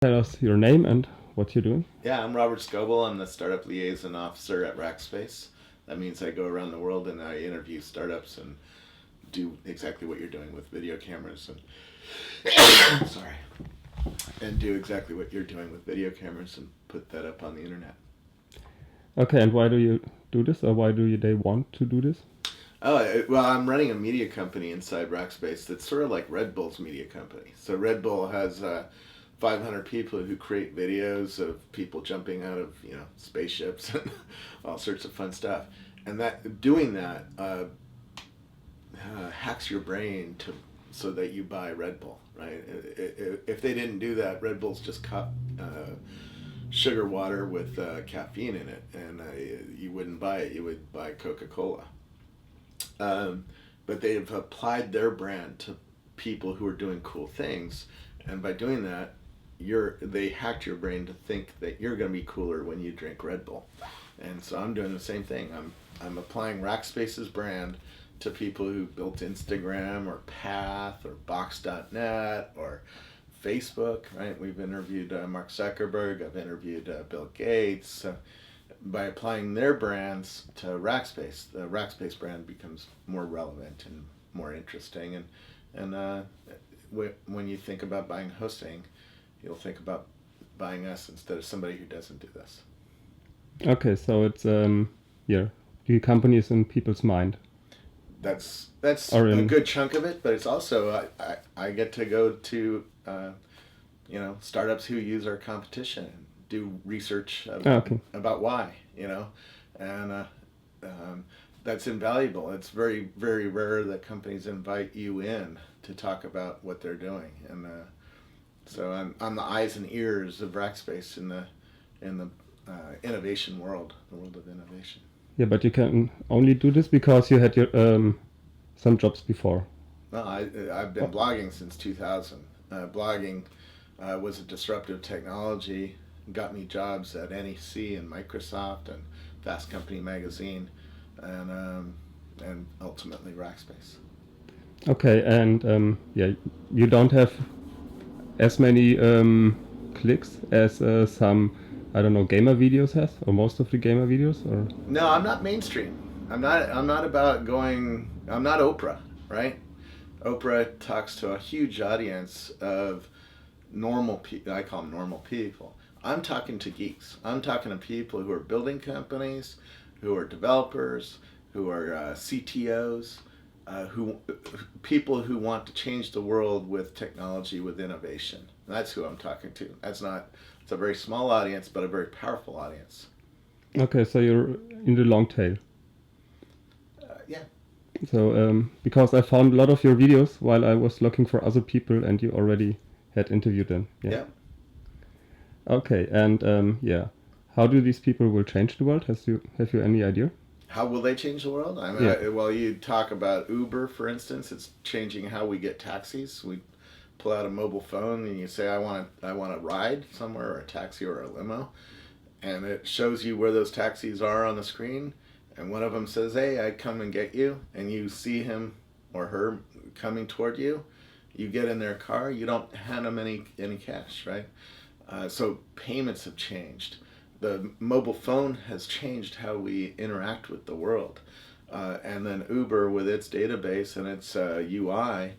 Tell us your name and what you're doing. Yeah, I'm Robert Scoble. I'm the startup liaison officer at Rackspace. That means I go around the world and I interview startups and do exactly what you're doing with video cameras and sorry, and do exactly what you're doing with video cameras and put that up on the internet. Okay, and why do you do this, or why do they want to do this? Well, I'm running a media company inside Rackspace that's sort of like Red Bull's media company. So Red Bull has 500 people who create videos of people jumping out of spaceships and all sorts of fun stuff. And that doing that hacks your brain to so that you buy Red Bull, right? If they didn't do that, Red Bull's just sugar water with caffeine in it, and you wouldn't buy it. You would buy Coca-Cola. But they've applied their brand to people who are doing cool things, and by doing that, they hacked your brain to think that you're going to be cooler when you drink Red Bull. And so I'm doing the same thing. I'm applying Rackspace's brand to people who built Instagram or Path or Box.net or Facebook, right? We've interviewed Mark Zuckerberg. I've interviewed Bill Gates. By applying their brands to Rackspace, the Rackspace brand becomes more relevant and more interesting. And when you think about buying hosting, you'll think about buying us instead of somebody who doesn't do this. Okay, so it's yeah, the company is in people's mind. That's Or a in good chunk of it, but it's also I get to go to startups who use our competition and do research okay. about why, and that's invaluable. It's very, very rare that companies invite you in to talk about what they're doing, and so I'm the eyes and ears of Rackspace in the innovation world, the world of innovation. Yeah, but you can only do this because you had your some jobs before. No, I've been blogging since 2000. Blogging was a disruptive technology, got me jobs at NEC and Microsoft and Fast Company magazine, and ultimately Rackspace. Okay, and yeah, you don't have as many clicks as some, I don't know, gamer videos has, or most of the gamer videos, or No, I'm not mainstream. I'm not about going. I'm not Oprah, right? Oprah talks to a huge audience of normal people. I call them normal people. I'm talking to geeks. I'm talking to people who are building companies, who are developers, who are CTOs, who people who want to change the world with technology, with innovation. That's who I'm talking to. That's not. It's a very small audience, but a very powerful audience. okay, so you're in the long tail. Yeah. So because I found a lot of your videos while I was looking for other people, and you already had interviewed them. Yeah. Yeah. Okay, and yeah, how do these people will change the world? Have you any idea? How will they change the world? I mean, Yeah. well, you talk about Uber, for instance. It's changing how we get taxis. We pull out a mobile phone and you say, I want a ride somewhere, or a taxi or a limo," and it shows you where those taxis are on the screen. And one of them says, "Hey, I come and get you," and you see him or her coming toward you. You get in their car. You don't hand them any cash, right? So payments have changed. The mobile phone has changed how we interact with the world. And then Uber, with its database and its UI,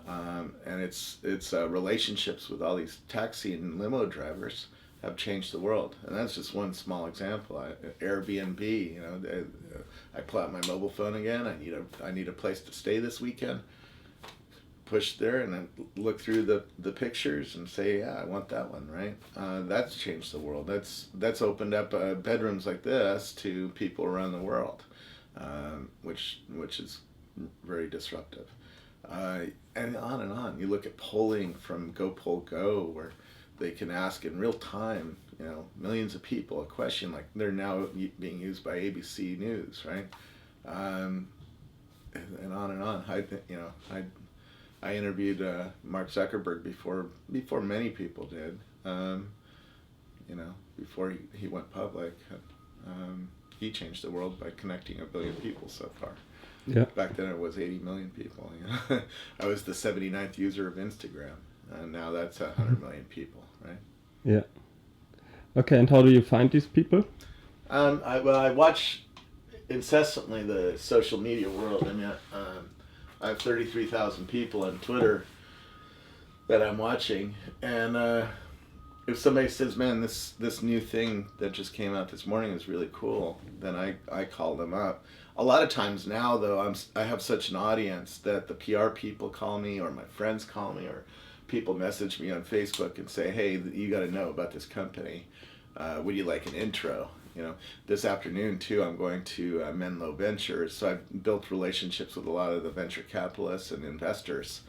and its relationships with all these taxi and limo drivers, have changed the world. And that's just one small example. Airbnb, I pull out my mobile phone again. I need a place to stay this weekend. Push there and then look through the pictures and say, yeah, I want that one, right? That's changed the world. That's opened up bedrooms like this to people around the world, which is very disruptive. And on and on. You look at polling from GoPoll where they can ask in real time, millions of people a question like they're now being used by ABC News, right? And on and on. I interviewed Mark Zuckerberg before many people did. Before he went public, he changed the world by connecting 1 billion people so far. Yeah. Back then it was 80 million people. I was the 79th user of Instagram, and now that's 100 million people, right? Yeah. Okay, and how do you find these people? I watch incessantly the social media world. I mean, I have 33,000 people on Twitter that I'm watching, and if somebody says, "Man, this new thing that just came out this morning is really cool," then I call them up. A lot of times now, though, I have such an audience that the PR people call me, or my friends call me, or people message me on Facebook and say, "Hey, you got to know about this company. Would you like an intro?" You know, this afternoon too, I'm going to Menlo Ventures, so I've built relationships with a lot of the venture capitalists and investors.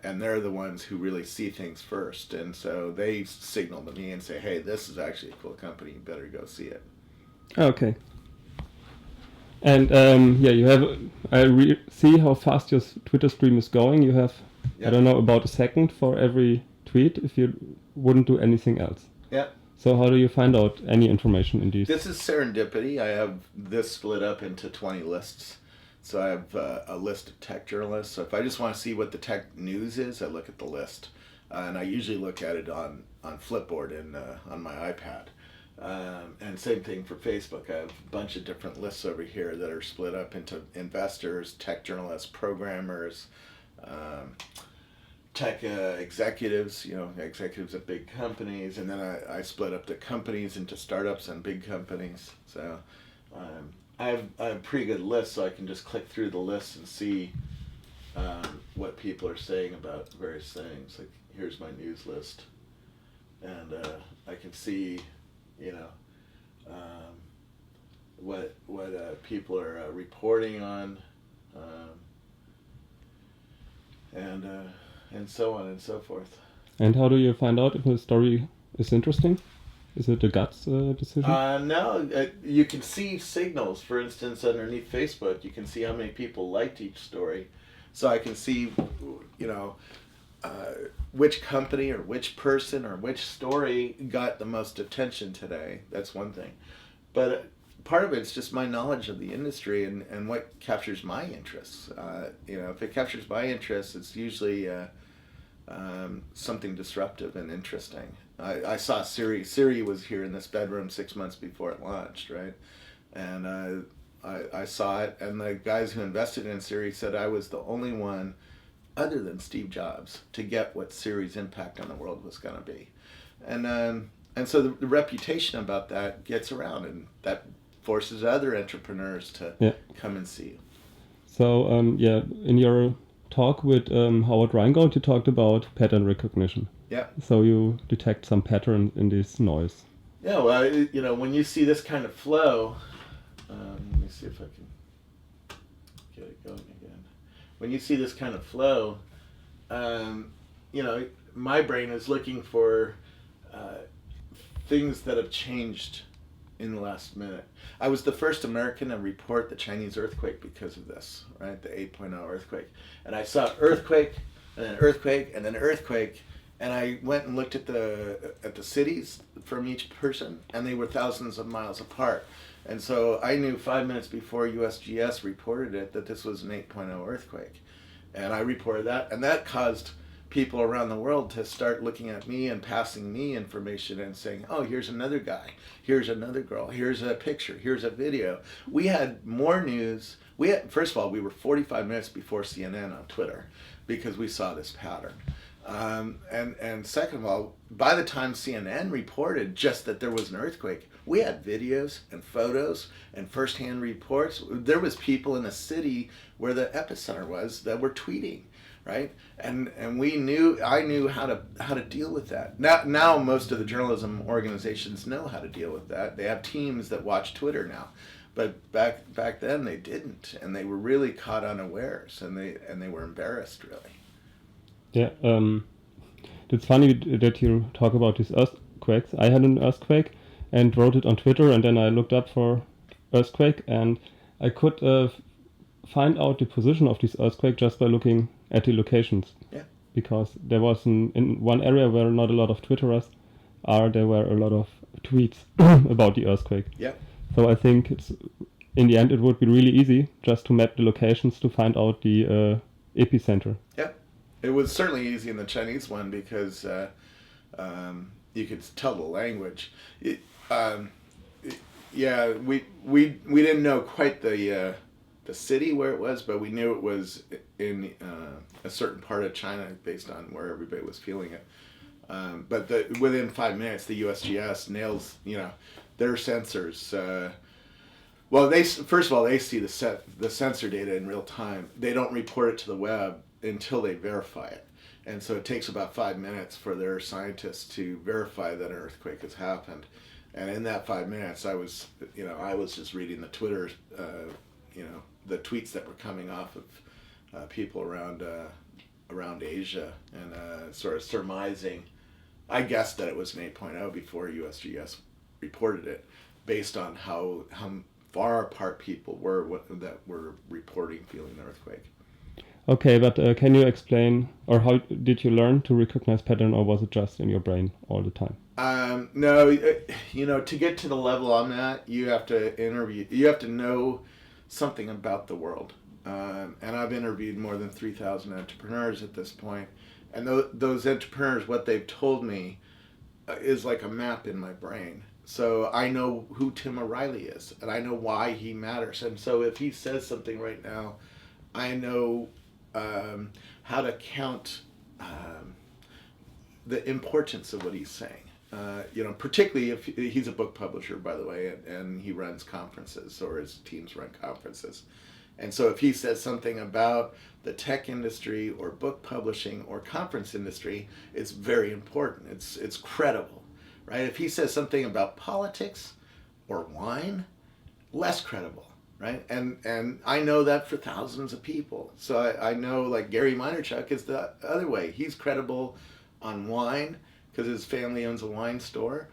And they're the ones who really see things first, and so they signal to me and say, "Hey, this is actually a cool company. You better go see it." Okay. And yeah, you have. See how fast your Twitter stream is going. You have, Yeah. I don't know, about a second for every tweet if you wouldn't do anything else. Yeah. So how do you find out any information in these? This is serendipity. I have this split up into 20 lists. So I have a list of tech journalists. So if I just want to see what the tech news is, I look at the list. And I usually look at it on Flipboard and on my iPad. And same thing for Facebook. I have a bunch of different lists over here that are split up into investors, tech journalists, programmers, tech executives, executives at big companies, and then I split up the companies into startups and big companies. So I have a pretty good list, so I can just click through the list and see what people are saying about various things. Like, here's my news list, and I can see, what people are reporting on, and so on and so forth. And how do you find out if a story is interesting? Is it a guts decision? No, you can see signals. For instance, underneath Facebook, you can see how many people liked each story. So I can see, which company or which person or which story got the most attention today. That's one thing. But part of it's just my knowledge of the industry and what captures my interests. If it captures my interests, it's usually something disruptive and interesting. I saw Siri. Siri was here in this bedroom 6 months before it launched, right? And I saw it, and the guys who invested in Siri said I was the only one, other than Steve Jobs, to get what Siri's impact on the world was going to be. And so the reputation about that gets around, and that forces other entrepreneurs to come and see you. So, in your talk with Howard Rheingold, you talked about pattern recognition. Yeah. So you detect some pattern in this noise. Yeah, well, when you see this kind of flow, let me see if I can get it going again. When you see this kind of flow, my brain is looking for things that have changed in the last minute. I was the first American to report the Chinese earthquake because of this, right? The 8.0 earthquake. And I saw earthquake, and then earthquake, and then earthquake. And I went and looked at the cities from each person, and they were thousands of miles apart. And so I knew 5 minutes before USGS reported it that this was an 8.0 earthquake. And I reported that, and that caused people around the world to start looking at me and passing me information and saying, "Oh, here's another guy, here's another girl, here's a picture, here's a video." We had more news. First of all, we were 45 minutes before CNN on Twitter because we saw this pattern. And second of all, by the time CNN reported just that there was an earthquake, we had videos and photos and firsthand reports. There was people in the city where the epicenter was that were tweeting, right? And I knew how to deal with that. Now most of the journalism organizations know how to deal with that. They have teams that watch Twitter now. But back then they didn't, and they were really caught unawares, and they were embarrassed, really. Yeah, it's funny that you talk about these earthquakes. I had an earthquake and wrote it on Twitter, and then I looked up for earthquake, and I could find out the position of this earthquake just by looking at the locations. Yeah. Because there was in one area where not a lot of Twitterers are, there were a lot of tweets about the earthquake. Yeah. So I think in the end it would be really easy just to map the locations to find out the epicenter. Yeah. It was certainly easy in the Chinese one because you could tell the language. Um, yeah, we didn't know quite the city where it was, but we knew it was in a certain part of China based on where everybody was feeling it. But within 5 minutes, the USGS nails their sensors. Well, they first of all they see the sensor data in real time. They don't report it to the web until they verify it, and so it takes about 5 minutes for their scientists to verify that an earthquake has happened. And in that 5 minutes, I was just reading the Twitter, the tweets that were coming off of people around Asia, and sort of surmising. I guessed that it was an 8.0 before USGS reported it, based on how far apart people were that were reporting feeling the earthquake. Okay, but can you explain, or how did you learn to recognize pattern, or was it just in your brain all the time? No, to get to the level I'm at, you have to know something about the world. And I've interviewed more than 3,000 entrepreneurs at this point. And those entrepreneurs, what they've told me is like a map in my brain. So I know who Tim O'Reilly is, and I know why he matters. And so if he says something right now, I know how to count the importance of what he's saying. Particularly if he's a book publisher, by the way, and he runs conferences, or his teams run conferences. And so if he says something about the tech industry or book publishing or conference industry, it's very important. It's credible, right? If he says something about politics or wine, less credible, right? And I know that for thousands of people. So I know, like, Gary Vaynerchuk is the other way. He's credible on wine because his family owns a wine store.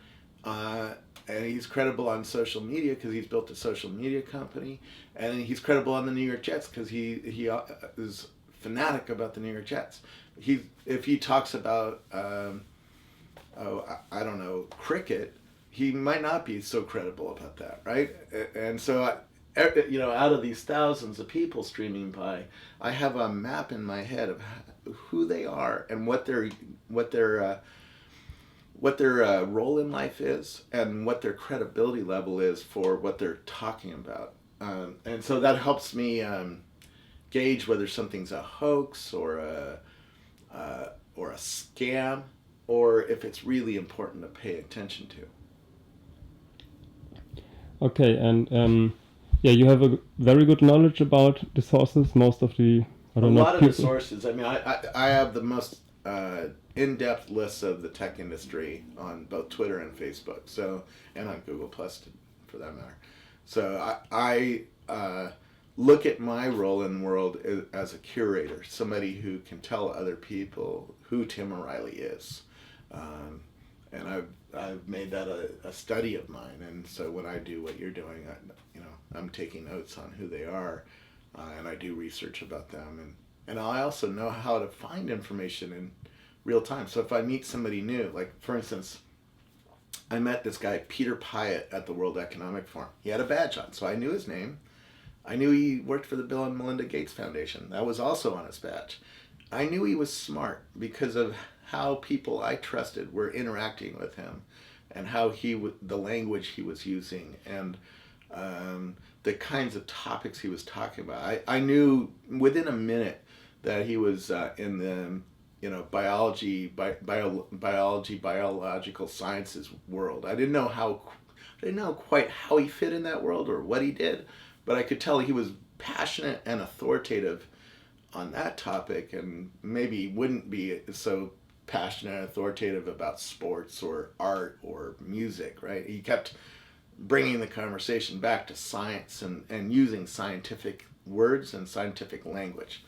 And he's credible on social media because he's built a social media company. And he's credible on the New York Jets because he is fanatic about the New York Jets. If he talks about, I don't know, cricket, he might not be so credible about that, right? And so, out of these thousands of people streaming by, I have a map in my head of who they are and what their role in life is, and what their credibility level is for what they're talking about. And so that helps me gauge whether something's a hoax or a scam, or if it's really important to pay attention to. Okay, and you have a very good knowledge about the sources. Most of the a lot of the sources. I mean, I have the most in-depth lists of the tech industry on both Twitter and Facebook, and on Google Plus for that matter. So I look at my role in the world as a curator, somebody who can tell other people who Tim O'Reilly is, and I've made that a study of mine. And so when I do what you're doing, I'm taking notes on who they are, and I do research about them, and I also know how to find information in real time. So if I meet somebody new, like, for instance, I met this guy, Peter Pyatt, at the World Economic Forum. He had a badge on, so I knew his name. I knew he worked for the Bill and Melinda Gates Foundation. That was also on his badge. I knew he was smart because of how people I trusted were interacting with him, and how the language he was using, and the kinds of topics he was talking about. I knew within a minute that he was in the biological sciences world. I didn't know quite how he fit in that world or what he did, but I could tell he was passionate and authoritative on that topic, and maybe he wouldn't be so passionate and authoritative about sports or art or music, right? He kept bringing the conversation back to science and using scientific words and scientific language.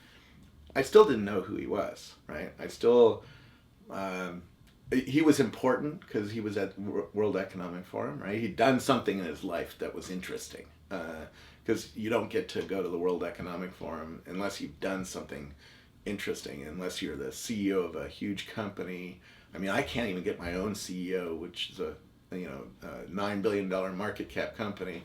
I still didn't know who he was, right? He was important because he was at World Economic Forum, right? He'd done something in his life that was interesting, because you don't get to go to the World Economic Forum unless you've done something interesting, unless you're the CEO of a huge company. I mean, I can't even get my own CEO, which is a $9 billion market cap company,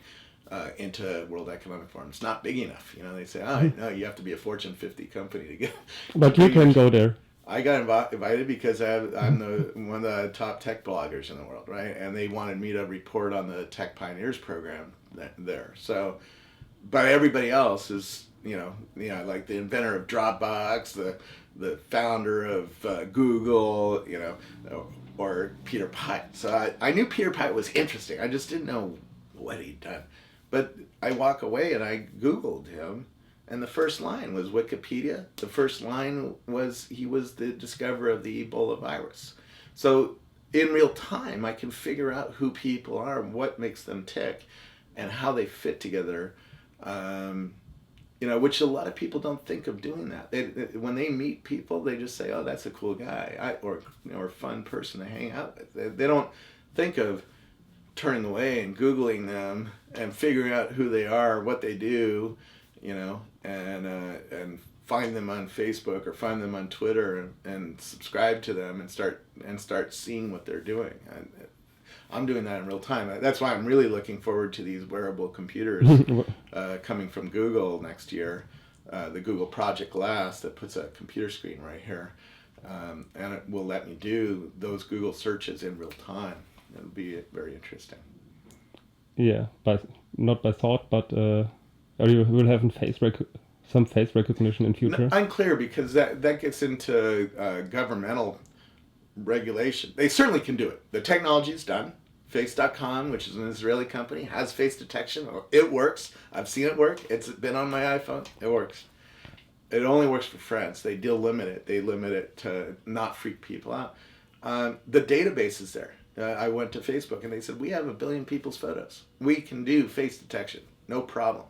into World Economic Forum. It's not big enough. They say, no, you have to be a Fortune 50 company to get. But you can go there. I got invited because I'm one of the top tech bloggers in the world, right? And they wanted me to report on the Tech Pioneers program there. So, but everybody else is, like the inventor of Dropbox, the founder of Google, or Peter Pite. So I knew Peter Pite was interesting. I just didn't know what he'd done. But I walk away and I Googled him, and the first line was Wikipedia. The first line was he was the discoverer of the Ebola virus. So in real time, I can figure out who people are, what makes them tick, and how they fit together. Which a lot of people don't think of doing that. When they meet people, they just say, "Oh, that's a cool guy," or a fun person to hang out with. They don't think of turning away and Googling them and figuring out who they are, what they do, and find them on Facebook or find them on Twitter and subscribe to them and start seeing what they're doing. I'm doing that in real time. That's why I'm really looking forward to these wearable computers coming from Google next year. The Google Project Glass that puts a computer screen right here, and it will let me do those Google searches in real time. It'll be very interesting. Yeah, not by thought, but you will have some face recognition in future. No, unclear, because that gets into governmental regulation. They certainly can do it. The technology is done. Face.com, which is an Israeli company, has face detection. It works. I've seen it work. It's been on my iPhone. It works. It only works for France. They limit it. They limit it to not freak people out. The database is there. I went to Facebook and they said, we have 1 billion people's photos. We can do face detection. No problem.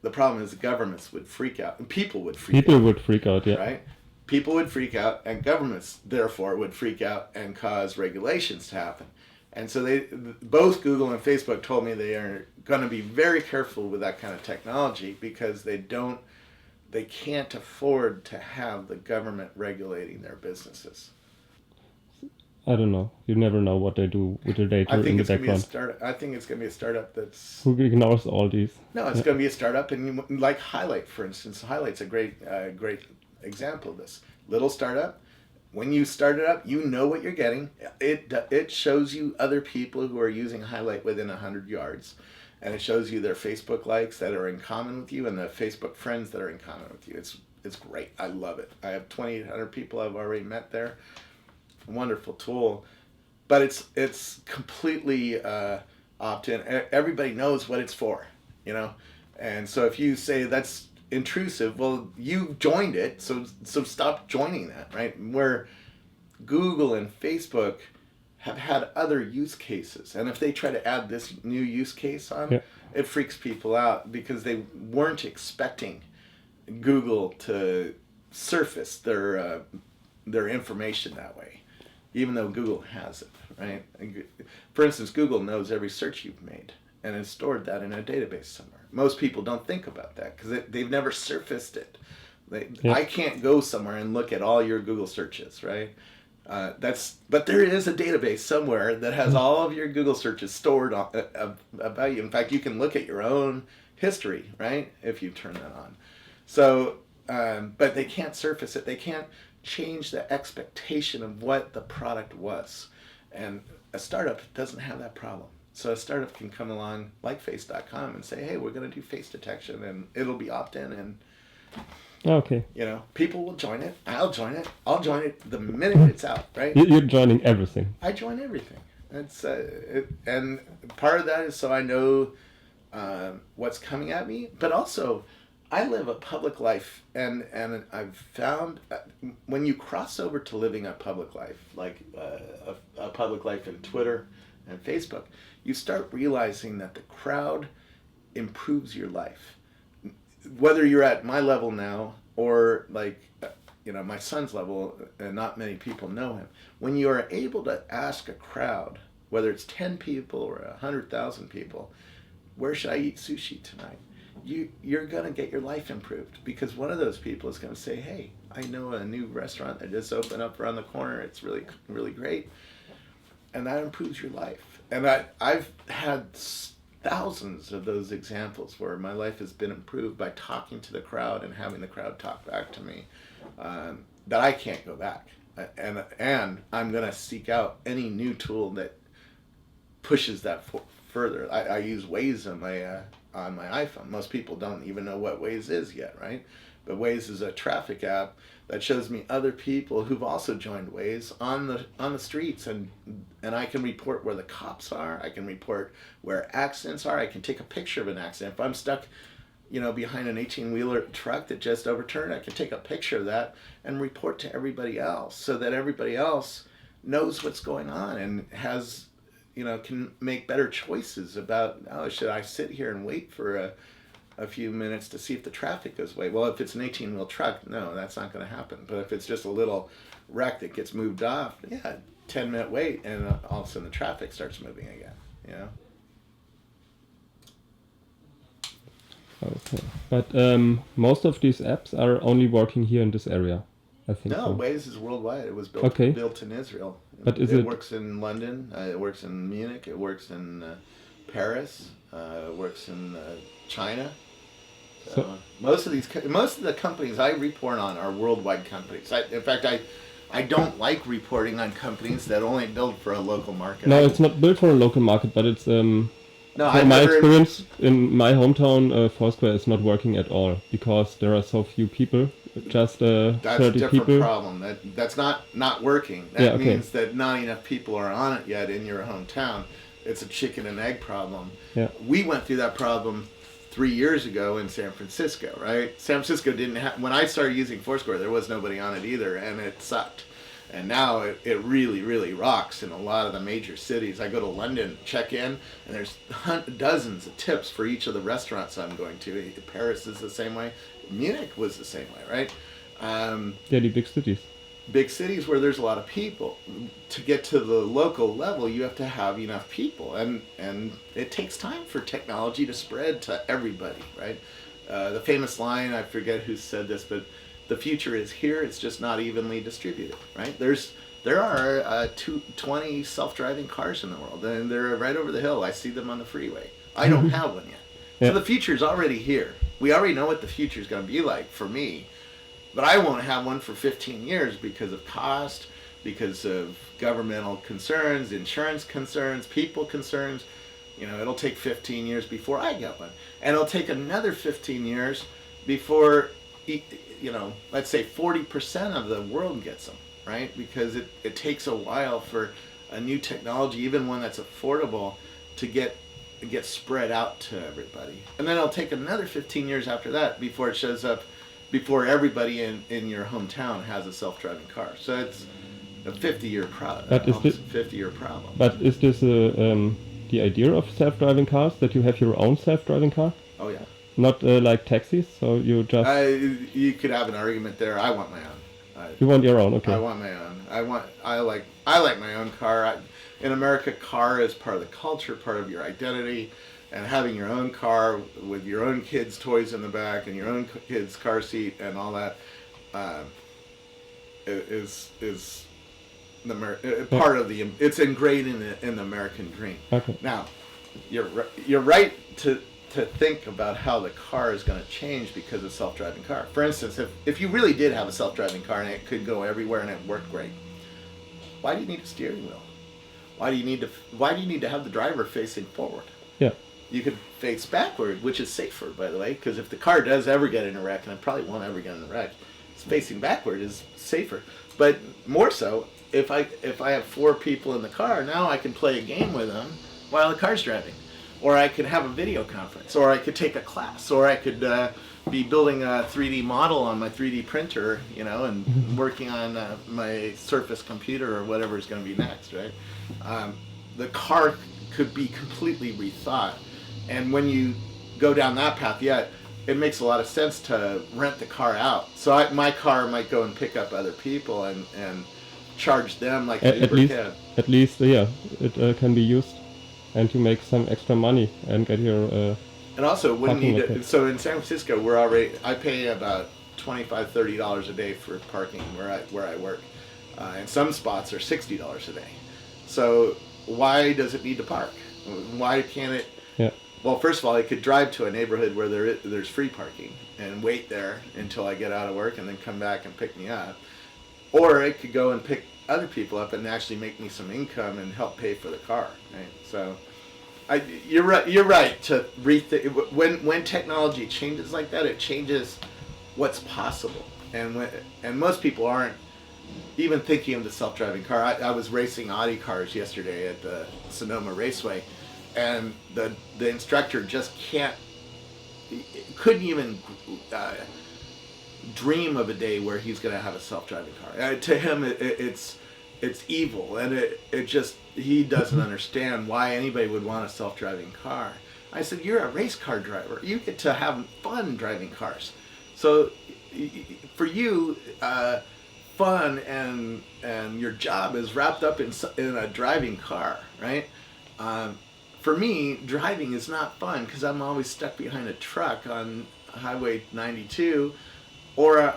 The problem is the governments would freak out and people would freak out. People would freak out, yeah. Right? People would freak out and governments, therefore, would freak out and cause regulations to happen. And so both Google and Facebook told me they are going to be very careful with that kind of technology because they can't afford to have the government regulating their businesses. I don't know. You never know what they do with the data in the background. I think it's going to be a startup that's... Who ignores all these? No, it's going to be a startup, and like Highlight, for instance. Highlight's a great example of this. Little startup. When you start it up, you know what you're getting. It shows you other people who are using Highlight within 100 yards. And it shows you their Facebook likes that are in common with you and the Facebook friends that are in common with you. It's great. I love it. I have 2,800 people I've already met there. Wonderful tool. But it's completely opt-in. Everybody knows what it's for, And so if you say that's intrusive, well, you joined it, so stop joining that, right? Where Google and Facebook have had other use cases, and if they try to add this new use case on, it freaks people out because they weren't expecting Google to surface their information that way, even though Google has it, right? For instance, Google knows every search you've made and has stored that in a database somewhere. Most people don't think about that because they've never surfaced it. I can't go somewhere and look at all your Google searches, right? But there is a database somewhere that has all of your Google searches stored about you. In fact, you can look at your own history, right, if you turn that on. So, but they can't surface it. They can't change the expectation of what the product was. And a startup doesn't have that problem. So a startup can come along like Face.com and say, hey, we're going to do face detection, and it'll be opt-in, and okay, people will join it. I'll join it. I'll join it the minute it's out, right? You're joining everything. I join everything. It's and part of that is so I know what's coming at me, but also I live a public life, and I've found when you cross over to living a public life, like a public life in Twitter and Facebook, you start realizing that the crowd improves your life. Whether you're at my level now or like, my son's level, and not many people know him. When you are able to ask a crowd, whether it's 10 people or 100,000 people, where should I eat sushi tonight? You're going to get your life improved because one of those people is going to say, hey, I know a new restaurant that just opened up around the corner. It's really, really great. And that improves your life. And I've had thousands of those examples where my life has been improved by talking to the crowd and having the crowd talk back to me. that I can't go back. And I'm going to seek out any new tool that pushes that further. I use Waze on my iPhone. Most people don't even know what Waze is yet, right? But Waze is a traffic app that shows me other people who've also joined Waze on the streets, and I can report where the cops are. I can report where accidents are. I can take a picture of an accident. If I'm stuck, behind an 18-wheeler truck that just overturned, I can take a picture of that and report to everybody else, so that everybody else knows what's going on and has, can make better choices about, oh, should I sit here and wait for a few minutes to see if the traffic goes away? Well, if it's an 18-wheel truck, no, that's not going to happen. But if it's just a little wreck that gets moved off, 10-minute wait, and all of a sudden the traffic starts moving again, Okay. But most of these apps are only working here in this area, I think. No, so. Waze is worldwide. It was built in Israel. But it works in London. It works in Munich. It works in Paris. It works in China. So most of the companies I report on are worldwide companies. In fact, I don't like reporting on companies that only build for a local market. No, it's not built for a local market, but it's No, from my experience in my hometown, Foursquare is not working at all because there are so few people, just 30 That's a different people. problem. That's not working. That means that not enough people are on it yet in your hometown. It's a chicken and egg problem. Yeah. We went through that problem 3 years ago in San Francisco, right? San Francisco didn't have, when I started using Foursquare, there was nobody on it either, and it sucked. And now it really, really rocks in a lot of the major cities. I go to London, check in, and there's dozens of tips for each of the restaurants I'm going to. Paris is the same way. Munich was the same way, right? The big cities. Big cities where there's a lot of people. To get to the local level, you have to have enough people. And it takes time for technology to spread to everybody, right? The famous line, I forget who said this, but the future is here, it's just not evenly distributed, right? There are 20 self-driving cars in the world, and they're right over the hill. I see them on the freeway. I don't have one yet. Yeah. So the future's already here. We already know what the future's going to be like for me, but I won't have one for 15 years because of cost, because of governmental concerns, insurance concerns, people concerns. It'll take 15 years before I get one. And it'll take another 15 years before, let's say 40% of the world gets them, right? Because it takes a while for a new technology, even one that's affordable, to get spread out to everybody. And then it'll take another 15 years after that before it shows up, before everybody in your hometown has a self-driving car. So it's a 50-year problem. But is this 50-year problem? But is this the idea of self-driving cars, that you have your own self-driving car? Oh yeah. Not like taxis, so you just... You could have an argument there. I want my own. You want your own, okay. I want my own. I like my own car. In America, car is part of the culture, part of your identity, and having your own car with your own kids' toys in the back and your own kids' car seat and all that is part of the. It's ingrained in the American dream. Okay. Now, you're right to think about how the car is going to change because of self-driving car. For instance, if you really did have a self-driving car and it could go everywhere and it worked great, why do you need a steering wheel? Why do you need to have the driver facing forward? Yeah. You could face backward, which is safer, by the way, because if the car does ever get in a wreck, and it probably won't ever get in a wreck, facing backward is safer. But more so, if I have 4 people in the car, now I can play a game with them while the car's driving. Or I could have a video conference, or I could take a class, or I could be building a 3D model on my 3D printer, and working on my Surface computer or whatever is going to be next, right? The car could be completely rethought. And when you go down that path, it makes a lot of sense to rent the car out. So my car might go and pick up other people and charge them like an Uber can. At least, it can be used. And you make some extra money and get your and also wouldn't need to, so in San Francisco I pay about $25-30 a day for parking where I work, and some spots are $60 a day. So why does it need to park? Why can't it? Yeah. Well, first of all, it could drive to a neighborhood where there's free parking and wait there until I get out of work and then come back and pick me up. or it could go and pick other people up and actually make me some income and help pay for the car. Right? So, you're right. You're right to rethink when technology changes like that. It changes what's possible, and most people aren't even thinking of the self-driving car. I was racing Audi cars yesterday at the Sonoma Raceway, and the instructor just couldn't even dream of a day where he's going to have a self-driving car. To him, it's evil, and it just, he doesn't understand why anybody would want a self-driving car. I said, you're a race car driver. You get to have fun driving cars. So for you, fun and your job is wrapped up in a driving car, right? For me, driving is not fun because I'm always stuck behind a truck on Highway 92, or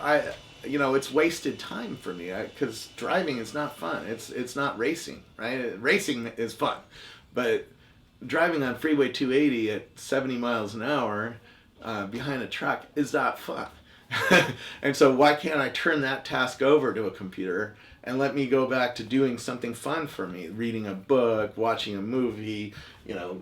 it's wasted time for me because driving is not fun. It's not racing, right? Racing is fun, but driving on Freeway 280 at 70 miles an hour behind a truck is not fun. And so why can't I turn that task over to a computer and let me go back to doing something fun for me, reading a book, watching a movie,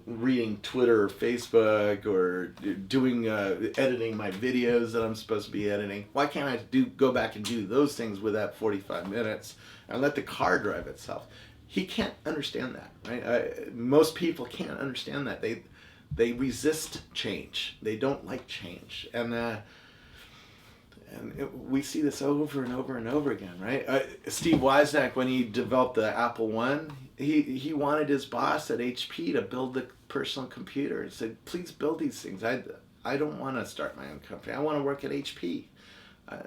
reading Twitter or Facebook, or doing editing my videos that I'm supposed to be editing. Why can't I go back and do those things with that 45 minutes and let the car drive itself? He can't understand that, right? Most people can't understand that. They resist change. They don't like change, and we see this over and over and over again, right? Steve Wozniak, when he developed the Apple One, he wanted his boss at HP to build the personal computer. He said, please build these things. I don't want to start my own company. I want to work at HP.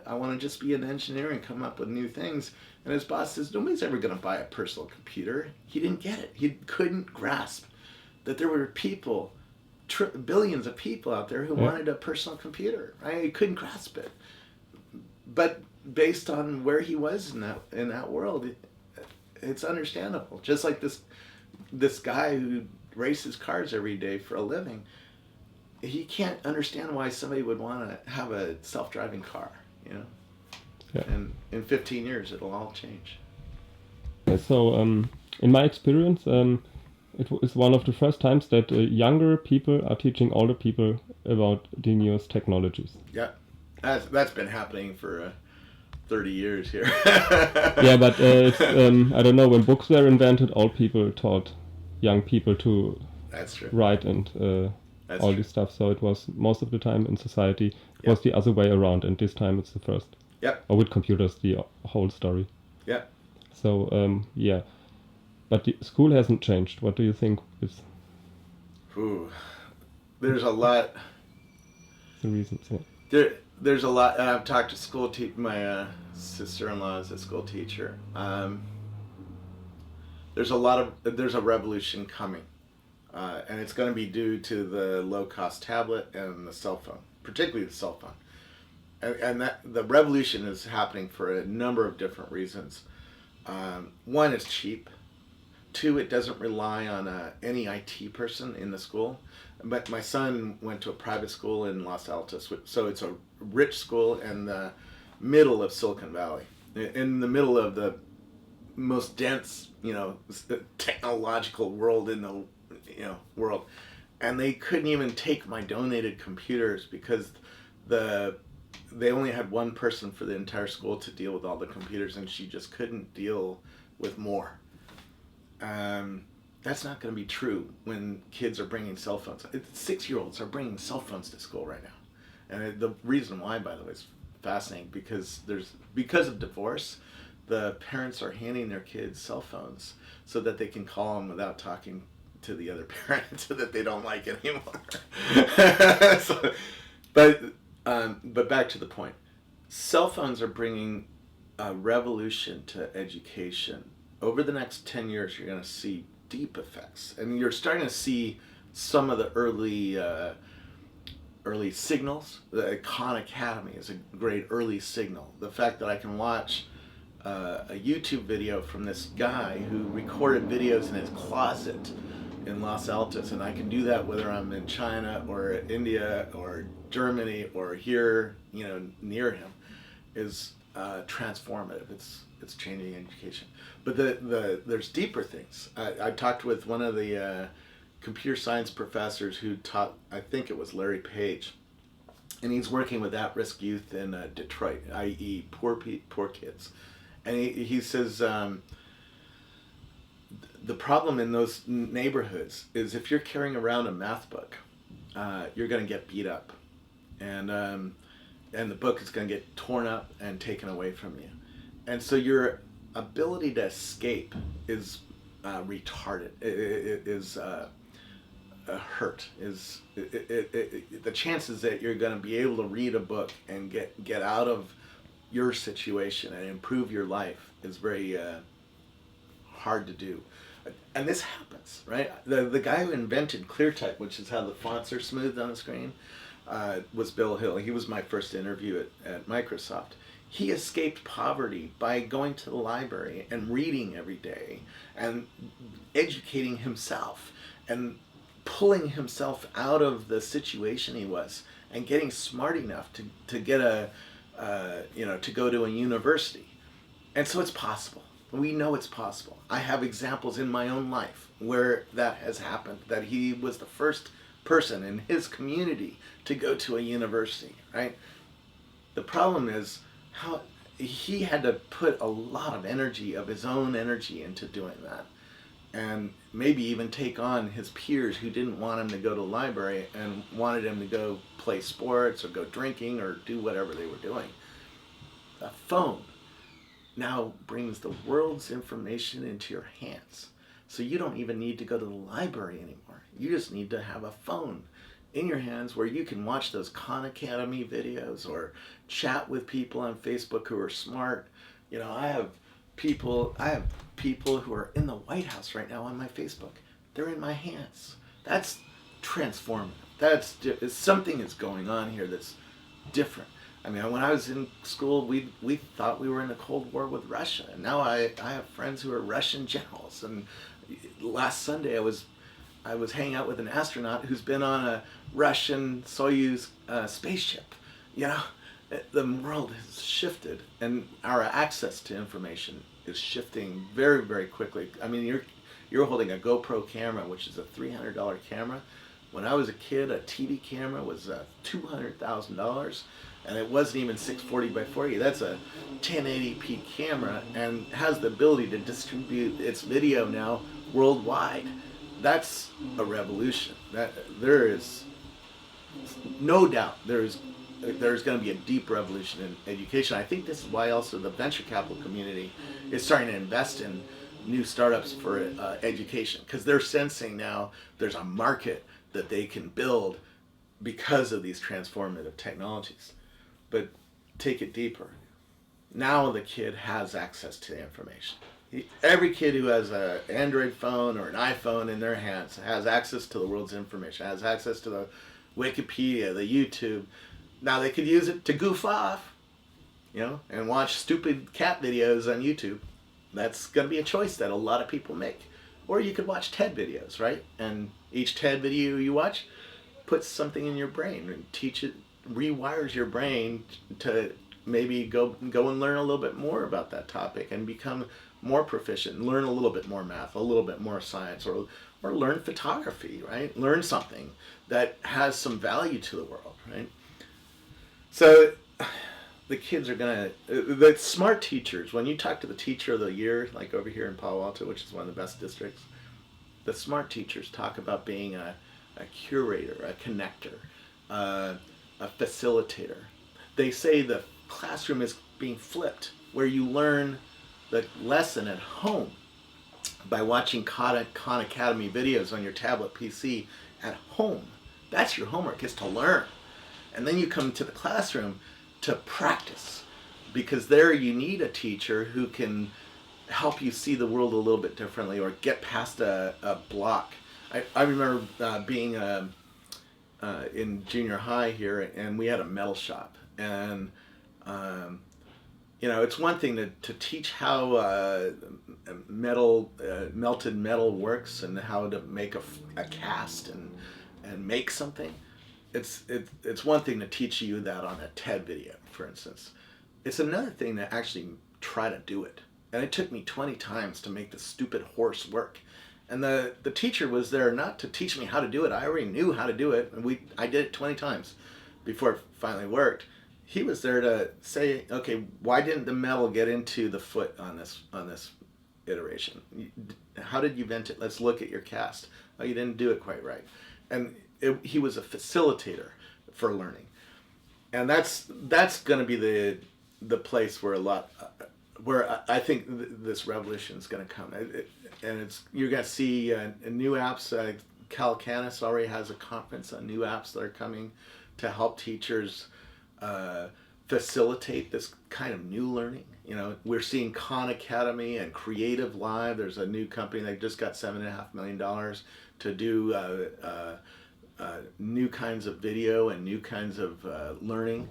I want to just be an engineer and come up with new things. And his boss says, nobody's ever going to buy a personal computer. He didn't get it. He couldn't grasp that there were people, billions of people out there who wanted a personal computer, right? He couldn't grasp it. But based on where he was in that world, it's understandable. Just like this guy who races cars every day for a living, he can't understand why somebody would want to have a self-driving car, Yeah. And in 15 years, it'll all change. Yeah, so in my experience, it is one of the first times that younger people are teaching older people about the newest technologies. Yeah. That's been happening for 30 years here. Yeah, but it's, I don't know, when books were invented, old people taught young people to That's true. write and That's all true. this stuff. So it was most of the time in society, it was the other way around, and this time it's the first. Yep. Or with computers, the whole story. Yeah. So, yeah. But the school hasn't changed. What do you think is There's a lot. the reasons? Yeah. There's a lot. I've talked to my sister-in-law is a school teacher. There's a revolution coming, and it's going to be due to the low-cost tablet and the cell phone, particularly the cell phone. And that the revolution is happening for a number of different reasons. One, it's cheap. Two, it doesn't rely on any IT person in the school. But my son went to a private school in Los Altos, so it's a rich school in the middle of Silicon Valley, in the middle of the most dense, technological world in the, world. And they couldn't even take my donated computers because they only had one person for the entire school to deal with all the computers, and she just couldn't deal with more. That's not going to be true when kids are bringing cell phones. 6-year-olds are bringing cell phones to school right now. And the reason why, by the way, is fascinating because of divorce, the parents are handing their kids cell phones so that they can call them without talking to the other parent so that they don't like anymore. But back to the point. Cell phones are bringing a revolution to education. Over the next 10 years, you're going to see deep effects. And you're starting to see some of the early signals. The Khan Academy is a great early signal. The fact that I can watch a YouTube video from this guy who recorded videos in his closet in Los Altos, and I can do that whether I'm in China or India or Germany or here, near him, is transformative. it's changing education. But there's deeper things. I talked with one of the computer science professors who taught, I think it was Larry Page, and he's working with at-risk youth in Detroit, i.e. poor kids. And he says the problem in those neighborhoods is if you're carrying around a math book, you're going to get beat up, and the book is going to get torn up and taken away from you, and so your ability to escape is retarded. It is hurt. The chances that you're going to be able to read a book and get out of your situation and improve your life is very hard to do. And this happens, right? The guy who invented ClearType, which is how the fonts are smoothed on the screen, was Bill Hill. He was my first interview at Microsoft. He escaped poverty by going to the library and reading every day and educating himself and pulling himself out of the situation he was and getting smart enough to get to go to a university. And so it's possible. We know it's possible. I have examples in my own life where that has happened, that he was the first person in his community to go to a university, right? The problem is how he had to put a lot of energy, of his own energy, into doing that. And maybe even take on his peers who didn't want him to go to the library and wanted him to go play sports or go drinking or do whatever they were doing. A phone now brings the world's information into your hands. So you don't even need to go to the library anymore. You just need to have a phone in your hands where you can watch those Khan Academy videos or chat with people on Facebook who are smart. I have people who are in the White House right now on my Facebook. They're in my hands. That's transformative. Something is going on here that's different. I mean, when I was in school, we thought we were in the Cold War with Russia. And now I have friends who are Russian generals. And last Sunday I was hanging out with an astronaut who's been on a Russian Soyuz spaceship. The world has shifted, and our access to information is shifting very, very quickly. I mean, you're holding a GoPro camera, which is a $300 camera. When I was a kid, a TV camera was $200,000, and it wasn't even 640 by 40. That's a 1080p camera and has the ability to distribute its video now worldwide. That's a revolution. There is no doubt there's going to be a deep revolution in education. I think this is why also the venture capital community is starting to invest in new startups for education, because they're sensing now there's a market that they can build because of these transformative technologies. But take it deeper. Now the kid has access to the information. Every kid who has an Android phone or an iPhone in their hands has access to the world's information, has access to the Wikipedia, the YouTube. Now they could use it to goof off, and watch stupid cat videos on YouTube. That's going to be a choice that a lot of people make. Or you could watch TED videos, right? And each TED video you watch puts something in your brain and rewires your brain to maybe go and learn a little bit more about that topic and become more proficient, learn a little bit more math, a little bit more science, or learn photography, right? Learn something that has some value to the world, right? So the kids are the smart teachers, when you talk to the teacher of the year, like over here in Palo Alto, which is one of the best districts, the smart teachers talk about being a curator, a connector, a facilitator. They say the classroom is being flipped, where you learn the lesson at home by watching Khan Academy videos on your tablet PC at home. That's your homework, is to learn. And then you come to the classroom to practice, because there you need a teacher who can help you see the world a little bit differently or get past a block. I remember being in junior high here, and we had a metal shop. And it's one thing to teach how melted metal works and how to make a cast and make something. It's one thing to teach you that on a TED video, for instance. It's another thing to actually try to do it. and it took me 20 times to make the stupid horse work. And the teacher was there not to teach me how to do it. I already knew how to do it, and I did it 20 times before it finally worked. He was there to say, okay, why didn't the metal get into the foot on this iteration? How did you vent it? Let's look at your cast. Oh, you didn't do it quite right. And he was a facilitator for learning. And that's going to be the place where where I think this revolution is going to come. And you're going to see new apps. Cal Canis already has a conference on new apps that are coming to help teachers facilitate this kind of new learning. You know, we're seeing Khan Academy and Creative Live. There's a new company that just got $7.5 million to do new kinds of video and new kinds of learning,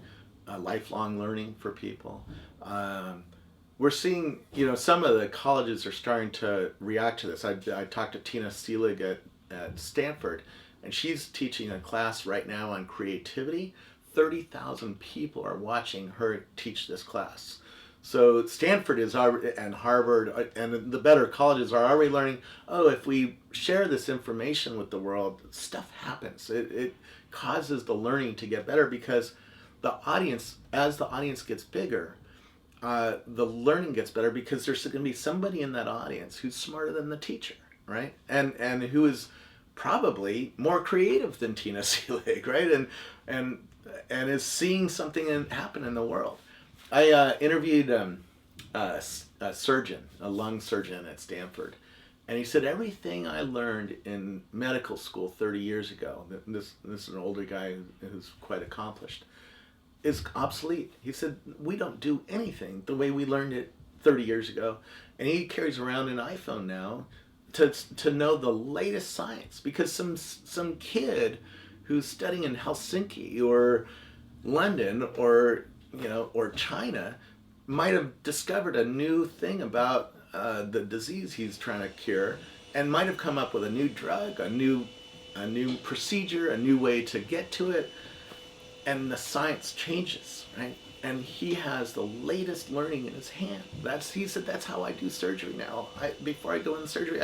lifelong learning for people. We're seeing, some of the colleges are starting to react to this. I talked to Tina Seelig at Stanford, and she's teaching a class right now on creativity. 30,000 people are watching her teach this class. So Stanford and Harvard and the better colleges are already learning, if we share this information with the world, stuff happens. It causes the learning to get better because as the audience gets bigger, the learning gets better because there's going to be somebody in that audience who's smarter than the teacher, right? And who is probably more creative than Tina Seelig, right? And is seeing something happen in the world. I interviewed a surgeon, a lung surgeon at Stanford, and he said everything I learned in medical school 30 years ago, this is an older guy who's quite accomplished, is obsolete. He said, we don't do anything the way we learned it 30 years ago. And he carries around an iPhone now to know the latest science, because some kid who's studying in Helsinki or London or China might have discovered a new thing about the disease he's trying to cure, and might have come up with a new drug, a new procedure, a new way to get to it, and the science changes, right? And he has the latest learning in his hand. He said, that's how I do surgery now. Before I go into surgery,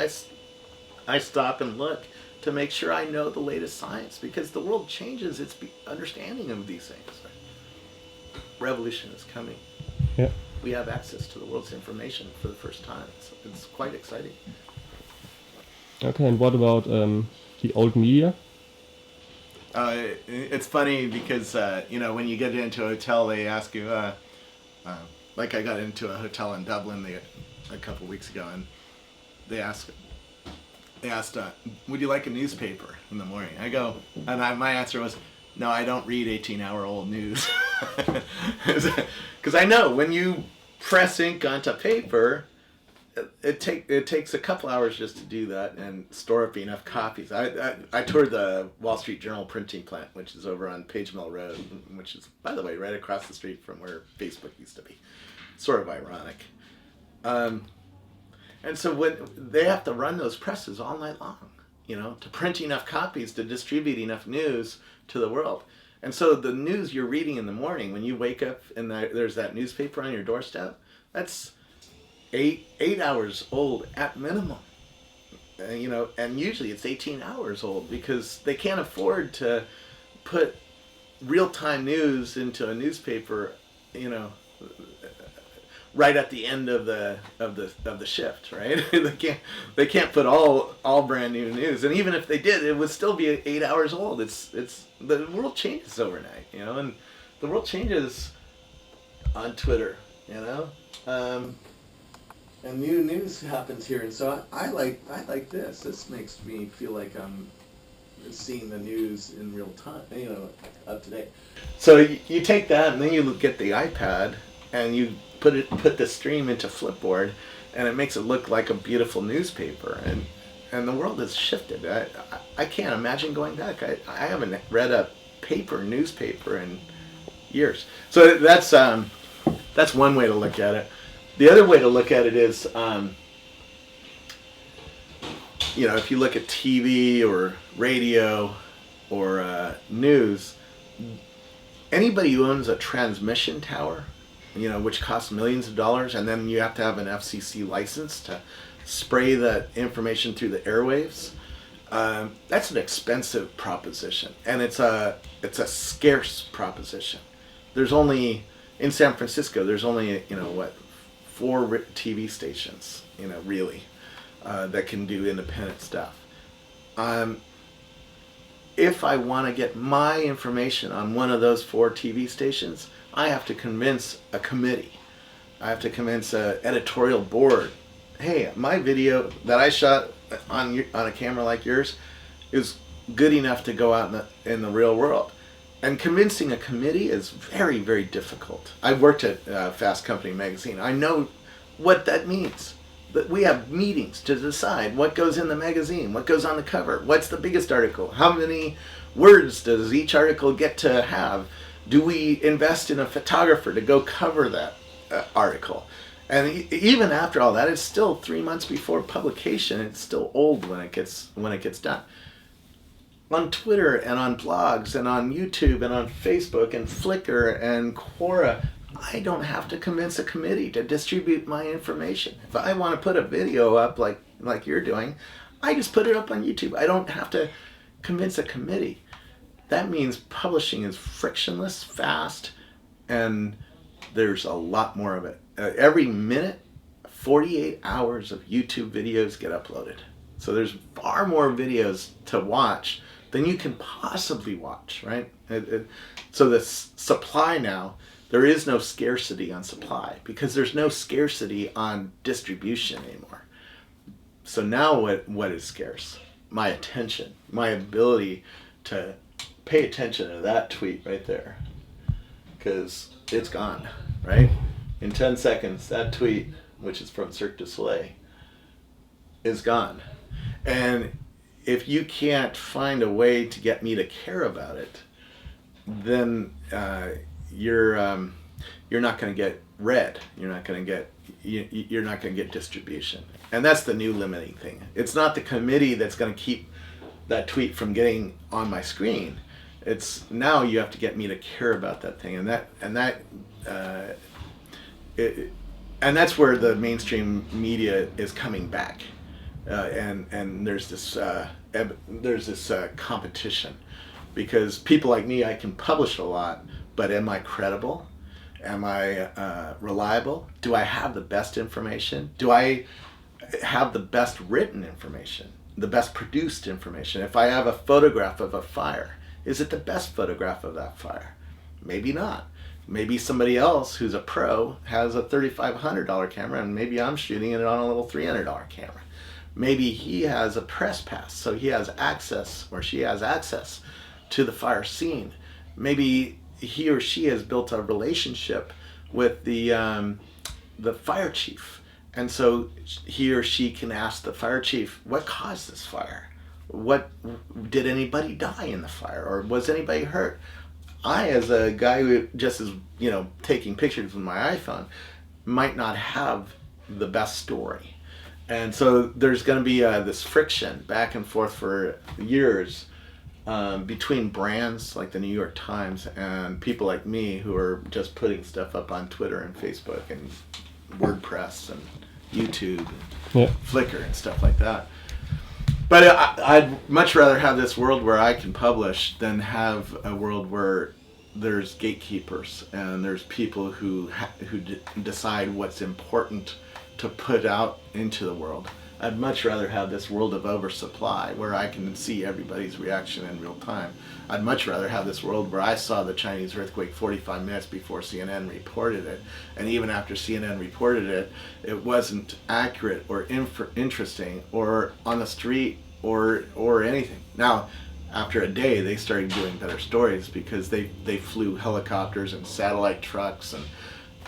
I stop and look to make sure I know the latest science, because the world changes its understanding of these things. Right? Revolution is coming. Yeah. We have access to the world's information for the first time. It's quite exciting. Okay, and what about the old media? It's funny because, when you get into a hotel, they ask you, like I got into a hotel in Dublin a couple weeks ago, and they asked, would you like a newspaper in the morning? I go, and my answer was, no, I don't read 18-hour-old news. Because I know when you press ink onto paper, it takes a couple hours just to do that and store up enough copies. I toured the Wall Street Journal printing plant, which is over on Page Mill Road, which is, by the way, right across the street from where Facebook used to be. Sort of ironic. And so when they have to run those presses all night long, to print enough copies to distribute enough news to the world. And so the news you're reading in the morning, when you wake up and there's that newspaper on your doorstep, that's 8 hours old at minimum. And usually it's 18 hours old, because they can't afford to put real-time news into a newspaper, right at the end of the shift, right? they can't put all brand new news, and even if they did, it would still be 8 hours old. It's the world changes overnight, and the world changes on Twitter, and new news happens here, and so I like this. This makes me feel like I'm seeing the news in real time, up to date. So you take that, and then you get the iPad, and you put the stream into Flipboard, and it makes it look like a beautiful newspaper, and the world has shifted. I can't imagine going back. I haven't read a newspaper in years. So that's one way to look at it. The other way to look at it is, if you look at TV or radio or news, anybody who owns a transmission tower which costs millions of dollars, and then you have to have an FCC license to spray that information through the airwaves. That's an expensive proposition, and it's a scarce proposition. There's only in San Francisco. There's only 4 TV stations, really, that can do independent stuff. If I want to get my information on one of those 4 TV stations, I have to convince a committee. I have to convince an editorial board. Hey, my video that I shot on a camera like yours is good enough to go out in the real world. And convincing a committee is very, very difficult. I worked at Fast Company magazine. I know what that means. That we have meetings to decide what goes in the magazine, what goes on the cover, what's the biggest article, how many words does each article get to have. Do we invest in a photographer to go cover that article? And even after all that, it's still 3 months before publication. It's still old when it gets done. On Twitter and on blogs and on YouTube and on Facebook and Flickr and Quora, I don't have to convince a committee to distribute my information. If I want to put a video up like you're doing, I just put it up on YouTube. I don't have to convince a committee. That means publishing is frictionless, fast, and there's a lot more of it. Every minute, 48 hours of YouTube videos get uploaded. So there's far more videos to watch than you can possibly watch, right? So the supply now, there is no scarcity on supply because there's no scarcity on distribution anymore. So now what is scarce? My attention, my ability to pay attention to that tweet right there, because it's gone, right? In 10 seconds, that tweet, which is from Cirque du Soleil, is gone. And if you can't find a way to get me to care about it, then you're not going to get read. You're not going to get distribution. And that's the new limiting thing. It's not the committee that's going to keep that tweet from getting on my screen. It's now you have to get me to care about that thing, and that's where the mainstream media is coming back, and there's this competition, because people like me, I can publish a lot, but am I credible? Am I reliable? Do I have the best information? Do I have the best written information? The best produced information? If I have a photograph of a fire, is it the best photograph of that fire? Maybe not. Maybe somebody else who's a pro has a $3,500 camera, and maybe I'm shooting it on a little $300 camera. Maybe he has a press pass, so he has access, or she has access to the fire scene. Maybe he or she has built a relationship with the fire chief, and so he or she can ask the fire chief, what caused this fire? What did anybody die in the fire, or was anybody hurt? I, as a guy who just is, taking pictures with my iPhone, might not have the best story. And so there's going to be this friction back and forth for years between brands like the New York Times and people like me who are just putting stuff up on Twitter and Facebook and WordPress and YouTube and Flickr and stuff like that. But I'd much rather have this world where I can publish than have a world where there's gatekeepers and there's people who decide what's important to put out into the world. I'd much rather have this world of oversupply where I can see everybody's reaction in real time. I'd much rather have this world where I saw the Chinese earthquake 45 minutes before CNN reported it, and even after CNN reported it, it wasn't accurate or interesting or on the street or anything. Now, after a day, they started doing better stories because they flew helicopters and satellite trucks and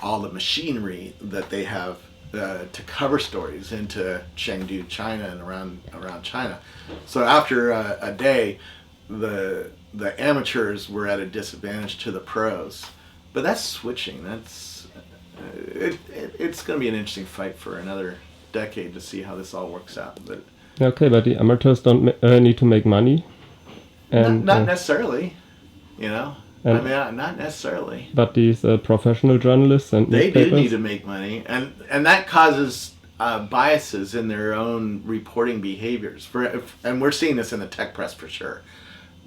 all the machinery that they have to cover stories into Chengdu, China, and around China. So after a day, the amateurs were at a disadvantage to the pros. But that's switching. It's going to be an interesting fight for another decade to see how this all works out. But okay, but the amateurs don't need to make money. And not necessarily, I mean, not necessarily. But these professional journalists and they newspapers, do need to make money, and that causes biases in their own reporting behaviors. And we're seeing this in the tech press for sure.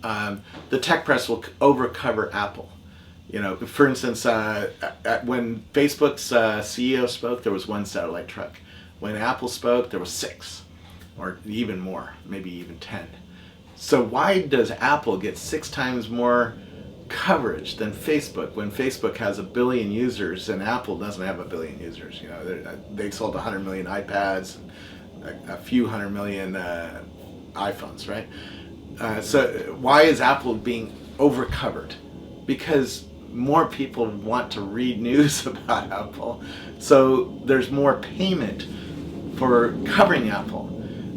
The tech press will overcover Apple. You know, for instance, when Facebook's CEO spoke, there was 1 satellite truck. When Apple spoke, there was 6, or even more, maybe even 10. So why does Apple get 6 times more coverage than Facebook when Facebook has 1 billion users and Apple doesn't have 1 billion users? You know, they sold 100 million iPads, and a few 100 million iPhones, right? So why is Apple being overcovered? Because more people want to read news about Apple, so there's more payment for covering Apple.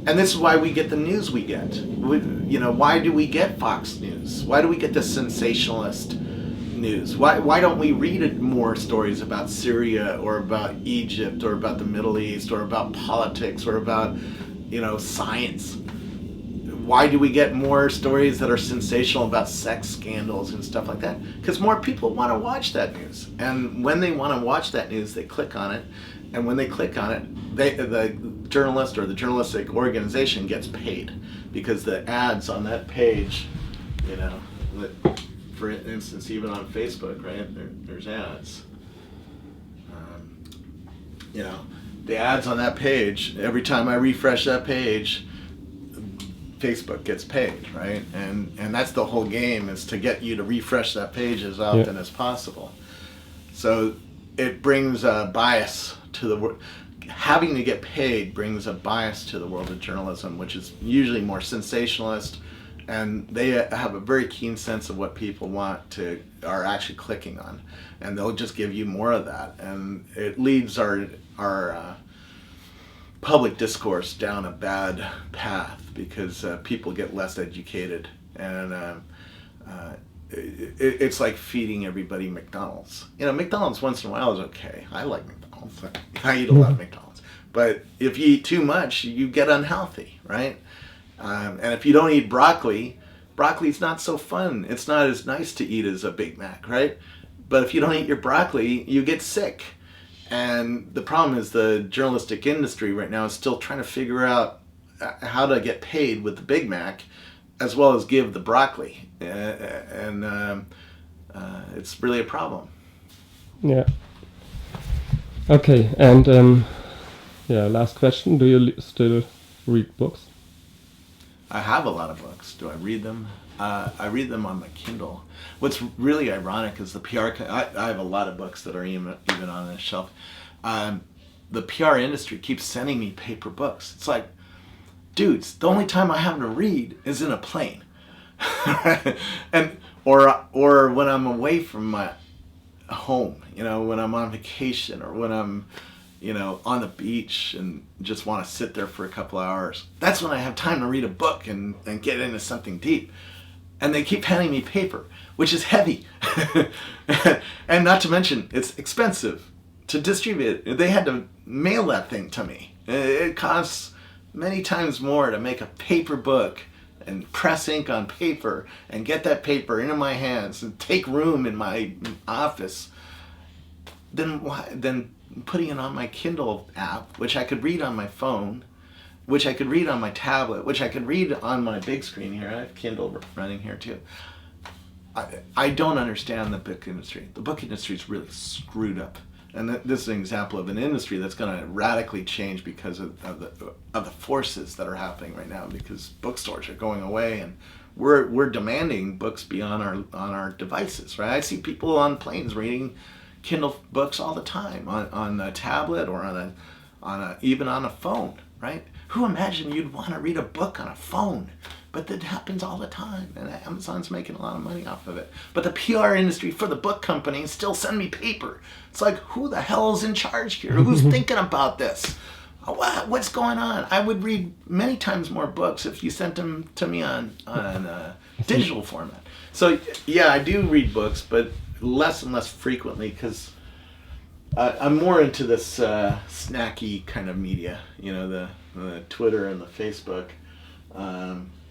And this is why we get the news we get. You know, why do we get Fox News? Why do we get the sensationalist news? Why don't we read more stories about Syria or about Egypt or about the Middle East or about politics or about, you know, science? Why do we get more stories that are sensational about sex scandals and stuff like that? Because more people want to watch that news. And when they want to watch that news, they click on it. And when they click on it, the journalist or the journalistic organization gets paid. Because the ads on that page, you know, for instance, even on Facebook, right, there's ads. You know, the ads on that page, every time I refresh that page, Facebook gets paid, right? And that's the whole game, is to get you to refresh that page as often as possible. So it brings a bias to the world. Having to get paid brings a bias to the world of journalism, which is usually more sensationalist, and they have a very keen sense of what people are actually clicking on, and they'll just give you more of that, and it leads our public discourse down a bad path, because people get less educated, and it's like feeding everybody McDonald's. You know, McDonald's once in a while is okay. I like McDonald's. I eat a lot of McDonald's. But if you eat too much, you get unhealthy, right? And if you don't eat broccoli's not so fun. It's not as nice to eat as a Big Mac, right? But if you don't eat your broccoli, you get sick. And the problem is the journalistic industry right now is still trying to figure out how to get paid with the Big Mac, as well as give the broccoli. And it's really a problem. Yeah. Okay, and last question. Do you still read books? I have a lot of books. Do I read them? I read them on my Kindle. What's really ironic is the PR... I have a lot of books that are even on the shelf. The PR industry keeps sending me paper books. It's like, dudes, the only time I have to read is in a plane. or when I'm away from my home, you know, when I'm on vacation, or when I'm, you know, on the beach and just want to sit there for a couple of hours. That's when I have time to read a book and get into something deep. And they keep handing me paper, which is heavy. And not to mention, it's expensive to distribute. They had to mail that thing to me. It costs many times more to make a paper book and press ink on paper and get that paper into my hands and take room in my office than putting it on my Kindle app, which I could read on my phone, which I could read on my tablet, which I could read on my big screen here. I have Kindle running here too. I don't understand the book industry. The book industry is really screwed up. And this is an example of an industry that's going to radically change because of the forces that are happening right now. Because bookstores are going away, and we're demanding books be on our devices, right? I see people on planes reading Kindle books all the time on a tablet or even on a phone, right? Who imagined you'd want to read a book on a phone? But that happens all the time, and Amazon's making a lot of money off of it. But the PR industry for the book companies still send me paper. It's like, who the hell is in charge here? Who's thinking about this? What's going on? I would read many times more books if you sent them to me on digital format. So yeah, I do read books, but less and less frequently, because I'm more into this snacky kind of media, you know, the Twitter and the Facebook.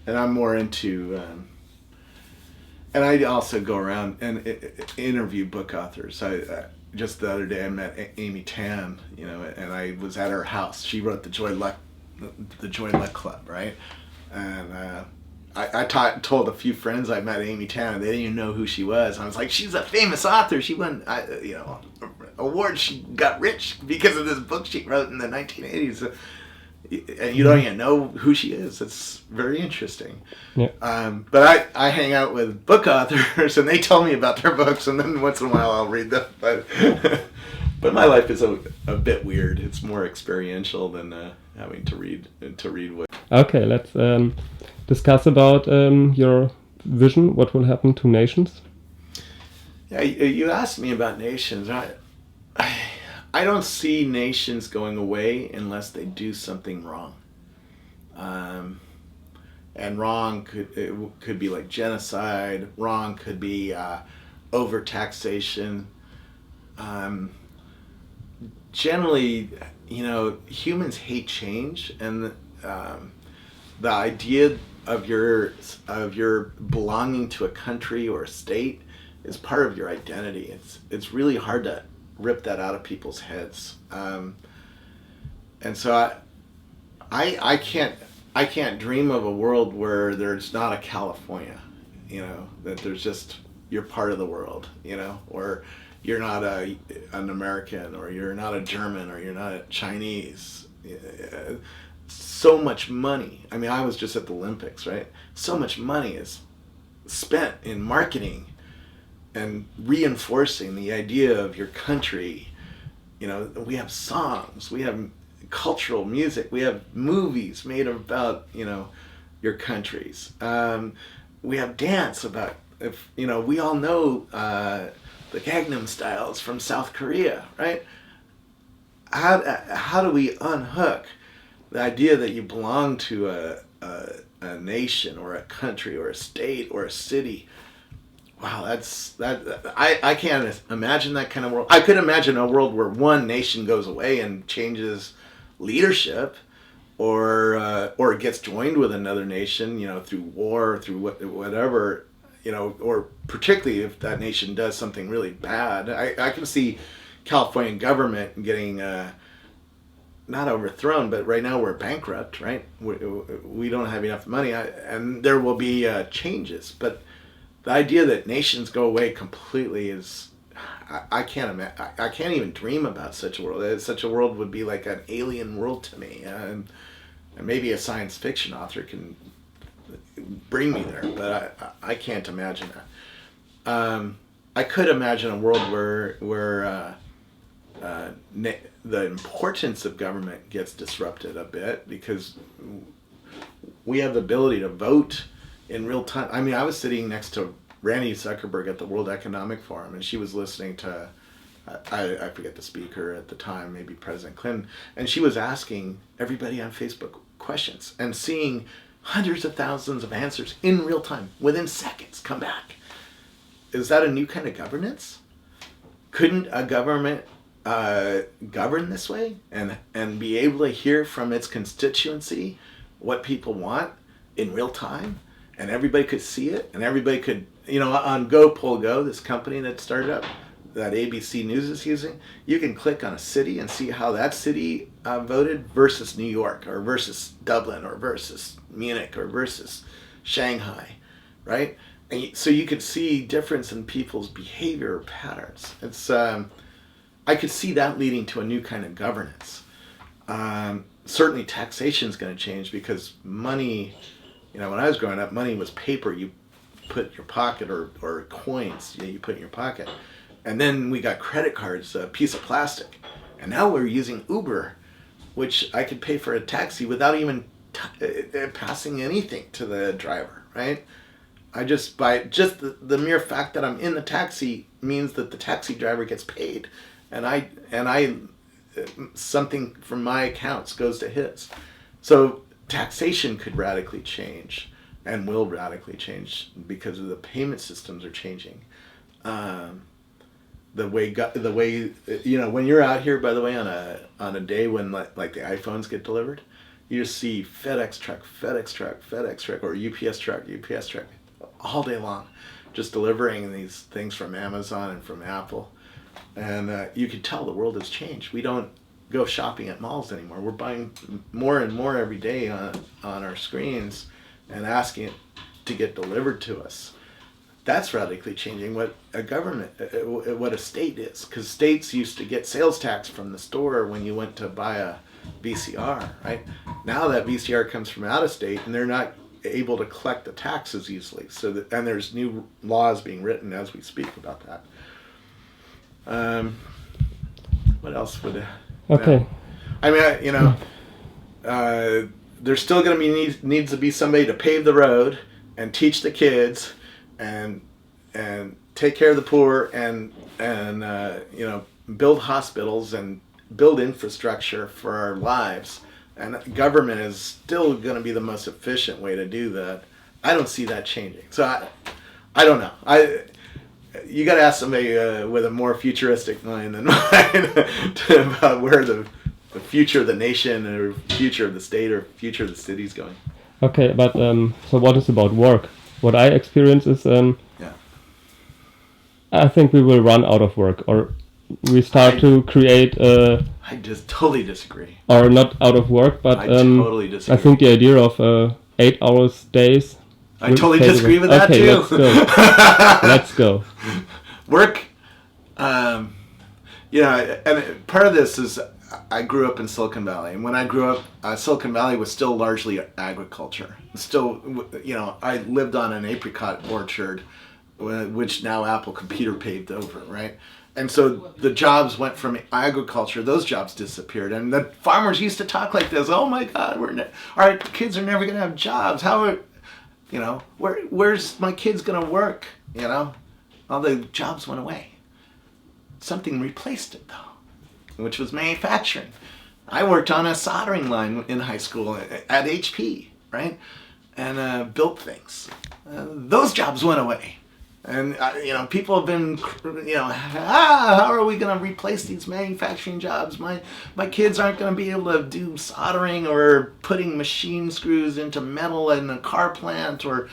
And I'm more into and I also go around and interview book authors. Just the other day I met Amy Tan, and I was at her house. She wrote the Joy Luck Club, right? And told a few friends I met Amy Tan, and they didn't even know who she was. I was like, she's a famous author. She won, awards. She got rich because of this book she wrote in the 1980s. And you don't even know who she is. It's very interesting. Yeah. But I hang out with book authors, and they tell me about their books, and then once in a while I'll read them. But my life is a bit weird. It's more experiential than having to read what. Okay, let's discuss about your vision. What will happen to nations? Yeah, you asked me about nations. I don't see nations going away unless they do something wrong. And wrong could be like genocide. Wrong could be overtaxation. Generally, humans hate change, and the idea of your belonging to a country or a state is part of your identity. It's really hard to rip that out of people's heads, and so I can't dream of a world where there's not a California, that there's just, you're part of the world, or you're not an American, or you're not a German, or you're not a Chinese. So much money. I mean, I was just at the Olympics, right? So much money is spent in marketing and reinforcing the idea of your country. We have songs, we have cultural music, we have movies made about, your countries. We have dance about, we all know the Gangnam styles from South Korea, right? How do we unhook the idea that you belong to a nation or a country or a state or a city? Wow, I can't imagine that kind of world. I could imagine a world where one nation goes away and changes leadership, or gets joined with another nation, through war, through whatever, or particularly if that nation does something really bad. I can see California government getting not overthrown, but right now we're bankrupt, right? We don't have enough money, and there will be changes, but the idea that nations go away completely is, I can't even dream about such a world. Such a world would be like an alien world to me, and maybe a science fiction author can bring me there, but I can't imagine that. I could imagine a world where the importance of government gets disrupted a bit, because we have the ability to vote in real time. I mean, I was sitting next to Randy Zuckerberg at the World Economic Forum, and she was listening to, I forget the speaker at the time, maybe President Clinton, and she was asking everybody on Facebook questions and seeing hundreds of thousands of answers in real time, within seconds, come back. Is that a new kind of governance? Couldn't a government govern this way and be able to hear from its constituency what people want in real time, and everybody could see it, and everybody could, on Go Poll Go, this company that started up, that ABC News is using, you can click on a city and see how that city voted versus New York, or versus Dublin, or versus Munich, or versus Shanghai, right? And so you could see difference in people's behavior patterns. It's I could see that leading to a new kind of governance. Certainly taxation is going to change, because money, when I was growing up, money was paper you put in your pocket, or coins you put in your pocket. And then we got credit cards, a piece of plastic. And now we're using Uber, which I could pay for a taxi without even passing anything to the driver, right? By the mere fact that I'm in the taxi means that the taxi driver gets paid, and I something from my accounts goes to his. So taxation could radically change, and will radically change, because of the payment systems are changing. The way when you're out here, by the way, on a day when like the iPhones get delivered, you just see FedEx truck, or UPS truck all day long, just delivering these things from Amazon and from Apple. And you could tell the world has changed. We don't go shopping at malls anymore. We're buying more and more every day on our screens and asking it to get delivered to us. That's radically changing what a government, what a state is. Because states used to get sales tax from the store when you went to buy a VCR, right? Now that VCR comes from out of state and they're not able to collect the taxes easily. And there's new laws being written as we speak about that. What else would... Okay. I mean, there's still going to be needs to be somebody to pave the road and teach the kids and take care of the poor and build hospitals and build infrastructure for our lives. And government is still going to be the most efficient way to do that. I don't see that changing. So I don't know. You got to ask somebody with a more futuristic mind than mine about where the future of the nation or future of the state or future of the city is going. Okay, but so what is about work? What I experience is I think we will run out of work, or we start to create I just totally disagree. Or not out of work, but I totally disagree. I think the idea of 8 hours days. I totally disagree with that okay, too. Let's go. Work, and part of this is I grew up in Silicon Valley, and when I grew up, Silicon Valley was still largely agriculture. Still, I lived on an apricot orchard, which now Apple Computer paved over, right? And so the jobs went from agriculture; those jobs disappeared, and the farmers used to talk like this: "Oh my God, our kids are never going to have jobs. Where's my kids going to work? All the jobs went away. Something replaced it, though, which was manufacturing. I worked on a soldering line in high school at HP, right? And built things. Those jobs went away. And, people have been, how are we going to replace these manufacturing jobs? My kids aren't going to be able to do soldering or putting machine screws into metal in a car plant or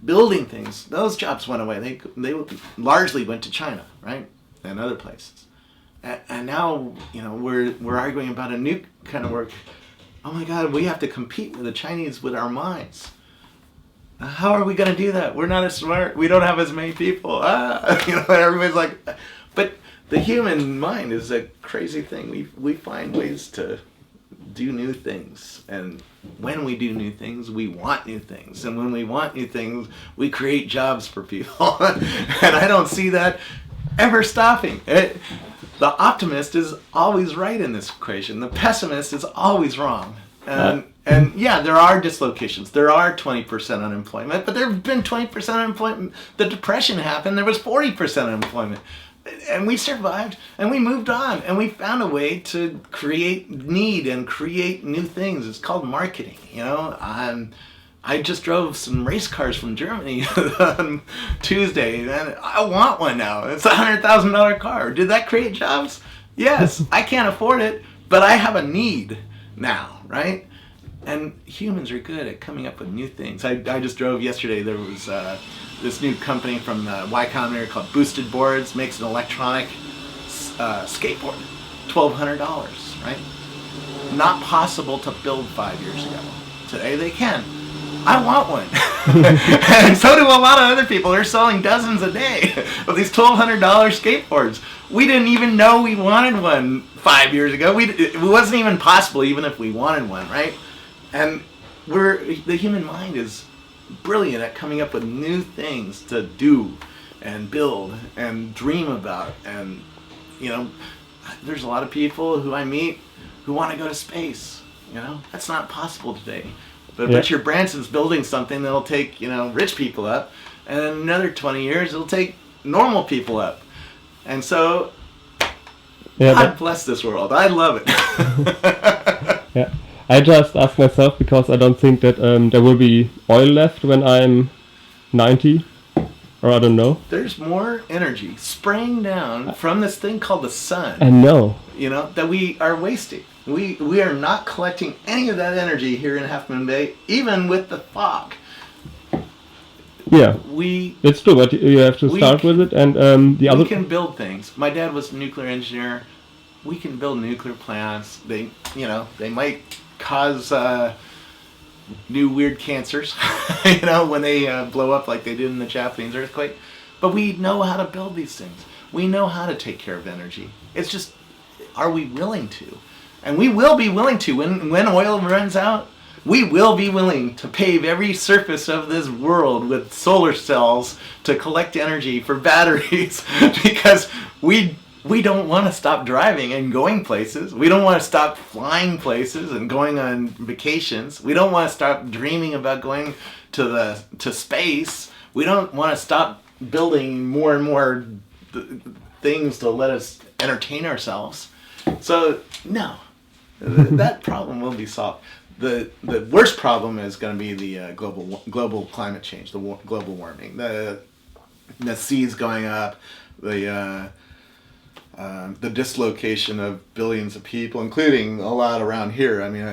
building things. Those jobs went away. They largely went to China, right? And other places. And now, we're arguing about a new kind of work. Oh my God, we have to compete with the Chinese with our minds. How are we going to do that? We're not as smart. We don't have as many people. Everybody's like, but the human mind is a crazy thing. We find ways to do new things. And when we do new things, we want new things. And when we want new things, we create jobs for people. And I don't see that ever stopping. The optimist is always right in this equation. The pessimist is always wrong. And yeah, there are dislocations. There are 20% unemployment, but there have been 20% unemployment. The Depression happened, there was 40% unemployment. And we survived, and we moved on, and we found a way to create need and create new things. It's called marketing, I just drove some race cars from Germany on Tuesday, and I want one now. It's a $100,000 car. Did that create jobs? Yes, I can't afford it, but I have a need now, right? And humans are good at coming up with new things. I just drove yesterday. There was this new company from Y Combinator called Boosted Boards, makes an electronic skateboard, $1,200, right? Not possible to build 5 years ago. Today they can. I want one. And so do a lot of other people. They're selling dozens a day of these $1,200 skateboards. We didn't even know we wanted one 5 years ago. It wasn't even possible even if we wanted one, right? And the human mind is brilliant at coming up with new things to do and build and dream about. And, there's a lot of people who I meet who want to go to space. That's not possible today. But Richard Branson's building something that'll take, rich people up. And in another 20 years, it'll take normal people up. And so, God bless this world. I love it. Yeah. I just ask myself because I don't think that there will be oil left when I'm 90, or I don't know. There's more energy spraying down from this thing called the sun. I know. That we are wasting. We are not collecting any of that energy here in Half Moon Bay, even with the fog. Yeah, We it's true, but you have to start with it. And the other. we can build things. My dad was a nuclear engineer. We can build nuclear plants. They might cause new weird cancers, when they blow up like they did in the Japanese earthquake. But we know how to build these things. We know how to take care of energy. It's just, are we willing to? And we will be willing to. When oil runs out, we will be willing to pave every surface of this world with solar cells to collect energy for batteries because we don't want to stop driving and going places. We don't want to stop flying places and going on vacations. We don't want to stop dreaming about going to space. We don't want to stop building more and more things to let us entertain ourselves. So no, that problem will be solved. The worst problem is going to be the global climate change, the global warming, the seas going up, the dislocation of billions of people, including a lot around here. I mean,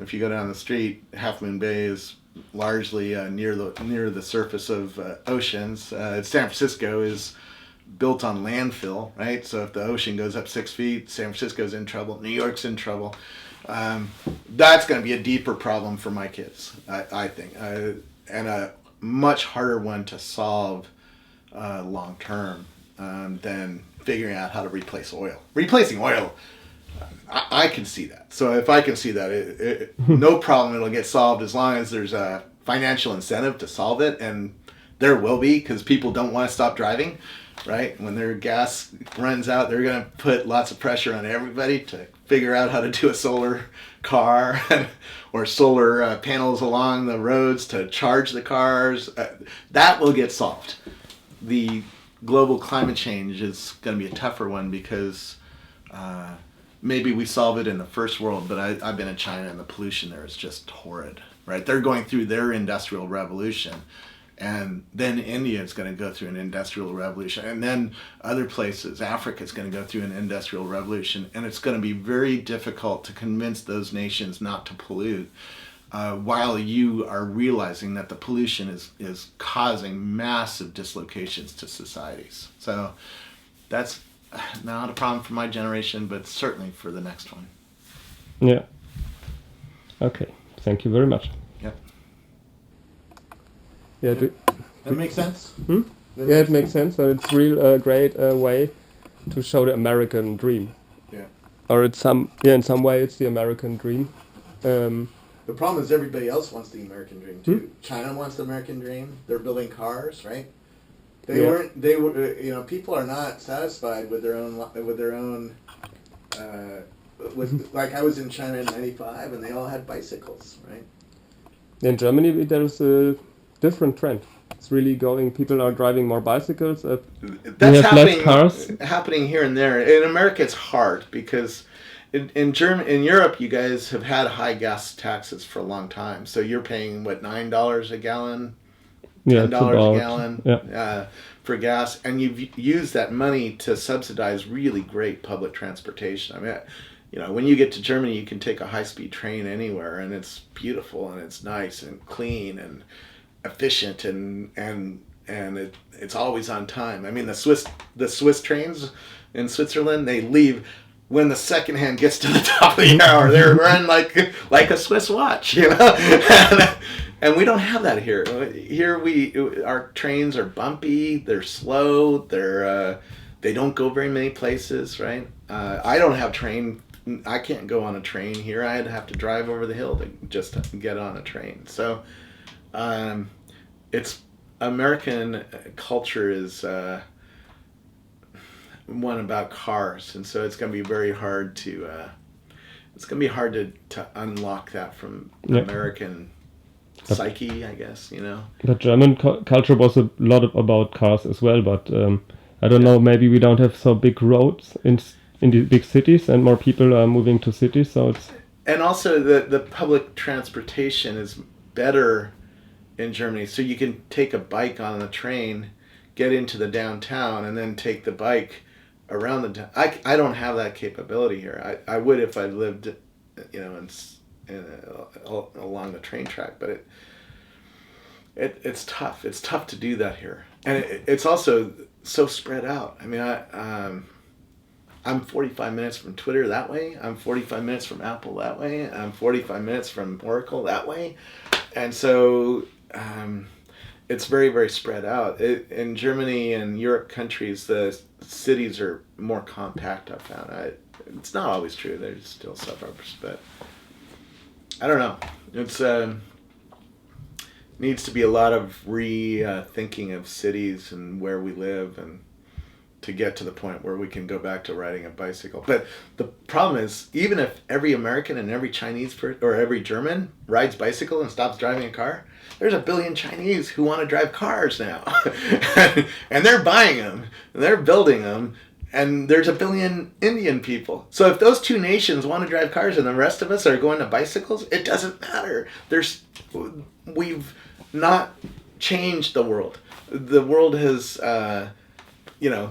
if you go down the street, Half Moon Bay is largely near the surface of oceans. San Francisco is built on landfill, right? So if the ocean goes up 6 feet, San Francisco's in trouble. New York's in trouble. That's going to be a deeper problem for my kids, I think, and a much harder one to solve long term than figuring out how to replace oil. Replacing oil, I can see that. So if I can see that, no problem, it'll get solved as long as there's a financial incentive to solve it, and there will be, because people don't want to stop driving, right? When their gas runs out, they're going to put lots of pressure on everybody to figure out how to do a solar car or solar panels along the roads to charge the cars. That will get solved. The global climate change is going to be a tougher one because maybe we solve it in the first world, but I've been in China and the pollution there is just horrid, right? They're going through their industrial revolution, and then India is going to go through an industrial revolution, and then other places, Africa is going to go through an industrial revolution, and it's going to be very difficult to convince those nations not to pollute while you are realizing that the pollution is causing massive dislocations to societies. So that's not a problem for my generation, but certainly for the next one. Yeah. Okay. Thank you very much. Yep. Yeah. That makes sense? Yeah, it makes sense. And it's real great way to show the American dream. Yeah. Or in some way it's the American dream. The problem is everybody else wants the American dream too. China wants the American dream. They're building cars, right? They were, people are not satisfied with their own, like I was in China in '95 and they all had bicycles, right? In Germany, there's a different trend. It's really going, people are driving more bicycles. That's less cars. happening here and there. In America, it's hard because in Europe, you guys have had high gas taxes for a long time. So you're paying, what, $9 a gallon? $10 a gallon for gas. And you've used that money to subsidize really great public transportation. I mean, when you get to Germany, you can take a high-speed train anywhere, and it's beautiful, and it's nice, and clean, and efficient, and it's always on time. I mean, the Swiss trains in Switzerland, they leave when the second hand gets to the top of the hour. They run like a Swiss watch, and we don't have that here. Here our trains are bumpy, they're slow, they don't go very many places, right? I don't have I can't go on a train here. I'd have to drive over the hill to just get on a train. So it's American culture is one about cars, and so it's going to be very hard to unlock that from American psyche, I guess. But German culture was a lot about cars as well, but I don't know, maybe we don't have so big roads in the big cities, and more people are moving to cities, so it's... And also the public transportation is better in Germany, so you can take a bike on the train, get into the downtown, and then take the bike around the town. I don't have that capability here. I would if I lived, along the train track, but it's tough. It's tough to do that here, and it's also so spread out. I mean, I'm 45 minutes from Twitter that way. I'm 45 minutes from Apple that way. I'm 45 minutes from Oracle that way, and so it's very, very spread out. In Germany and Europe countries, the cities are more compact. I've found. It's not always true. There's still suburbs, but I don't know. It's needs to be a lot of rethinking of cities and where we live, and to get to the point where we can go back to riding a bicycle. But the problem is, even if every American and every Chinese or every German rides bicycle and stops driving a car, there's a billion Chinese who want to drive cars now. And they're buying them, and they're building them, and there's a billion Indian people. So if those two nations want to drive cars and the rest of us are going to bicycles, it doesn't matter. We've not changed the world. The world has,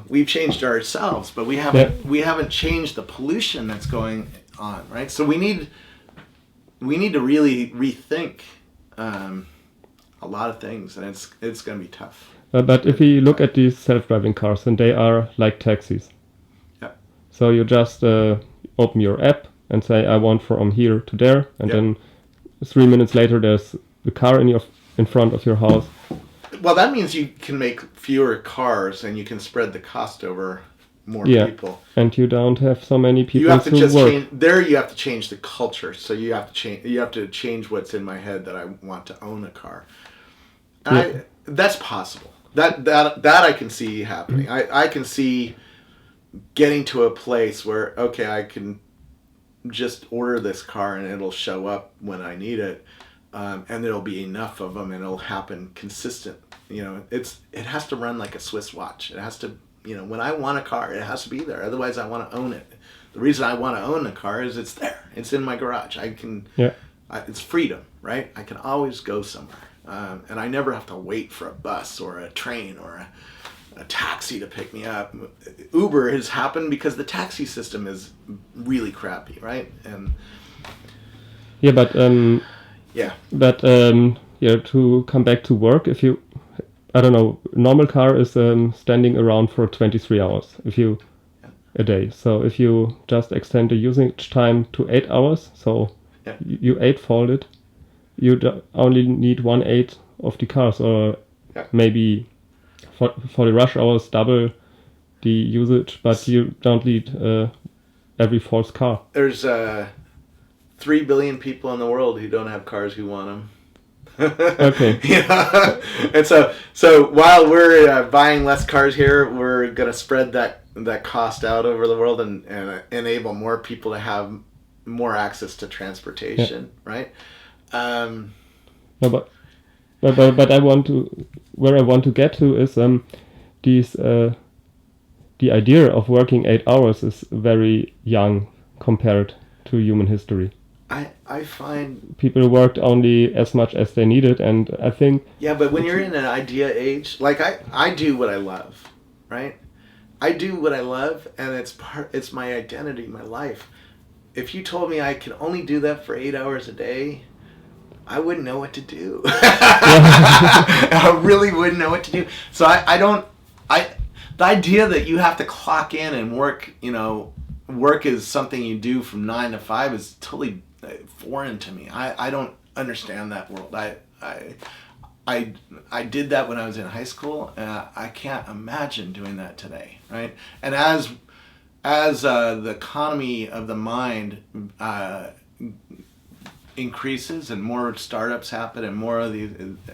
we've changed ourselves, but we haven't changed the pollution that's going on, right? So we need to really rethink a lot of things, and it's going to be tough. But if we look at these self-driving cars, then they are like taxis. Yeah. So you just open your app and say, I want from here to there, and then 3 minutes later there's the car in front of your house. Well, that means you can make fewer cars and you can spread the cost over more people. And you don't have so many people you have to to just work. You have to change the culture. So you have to change what's in my head that I want to own a car. That's possible. That I can see happening. I can see getting to a place where, okay, I can just order this car and it'll show up when I need it, and there'll be enough of them and it'll happen consistent. It has to run like a Swiss watch. It has to, when I want a car, it has to be there. Otherwise, I want to own it. The reason I want to own a car is it's there. It's in my garage. It's freedom, right? I can always go somewhere. And I never have to wait for a bus or a train or a taxi to pick me up. Uber has happened because the taxi system is really crappy, right? And to come back to work, if you, I don't know, normal car is standing around for 23 hours a day. So if you just extend the usage time to 8 hours, so you eightfold it, you only need 1/8 of the cars, or maybe for the rush hours double the usage, but you don't need every fourth car. There's 3 billion people in the world who don't have cars who want them. Okay. And so while we're buying less cars here, we're going to spread that cost out over the world and enable more people to have more access to transportation, right? But I want to get to is the idea of working 8 hours is very young compared to human history. I find people worked only as much as they needed, and I think but when you're in an idea age, like I do what I love, right? I do what I love, and it's my identity, my life. If you told me I could only do that for 8 hours a day, I wouldn't know what to do. I really wouldn't know what to do. So the idea that you have to clock in and work is something you do from 9 to 5 is totally foreign to me. I don't understand that world. I did that when I was in high school, and I can't imagine doing that today, right? And as the economy of the mind increases and more startups happen and more of the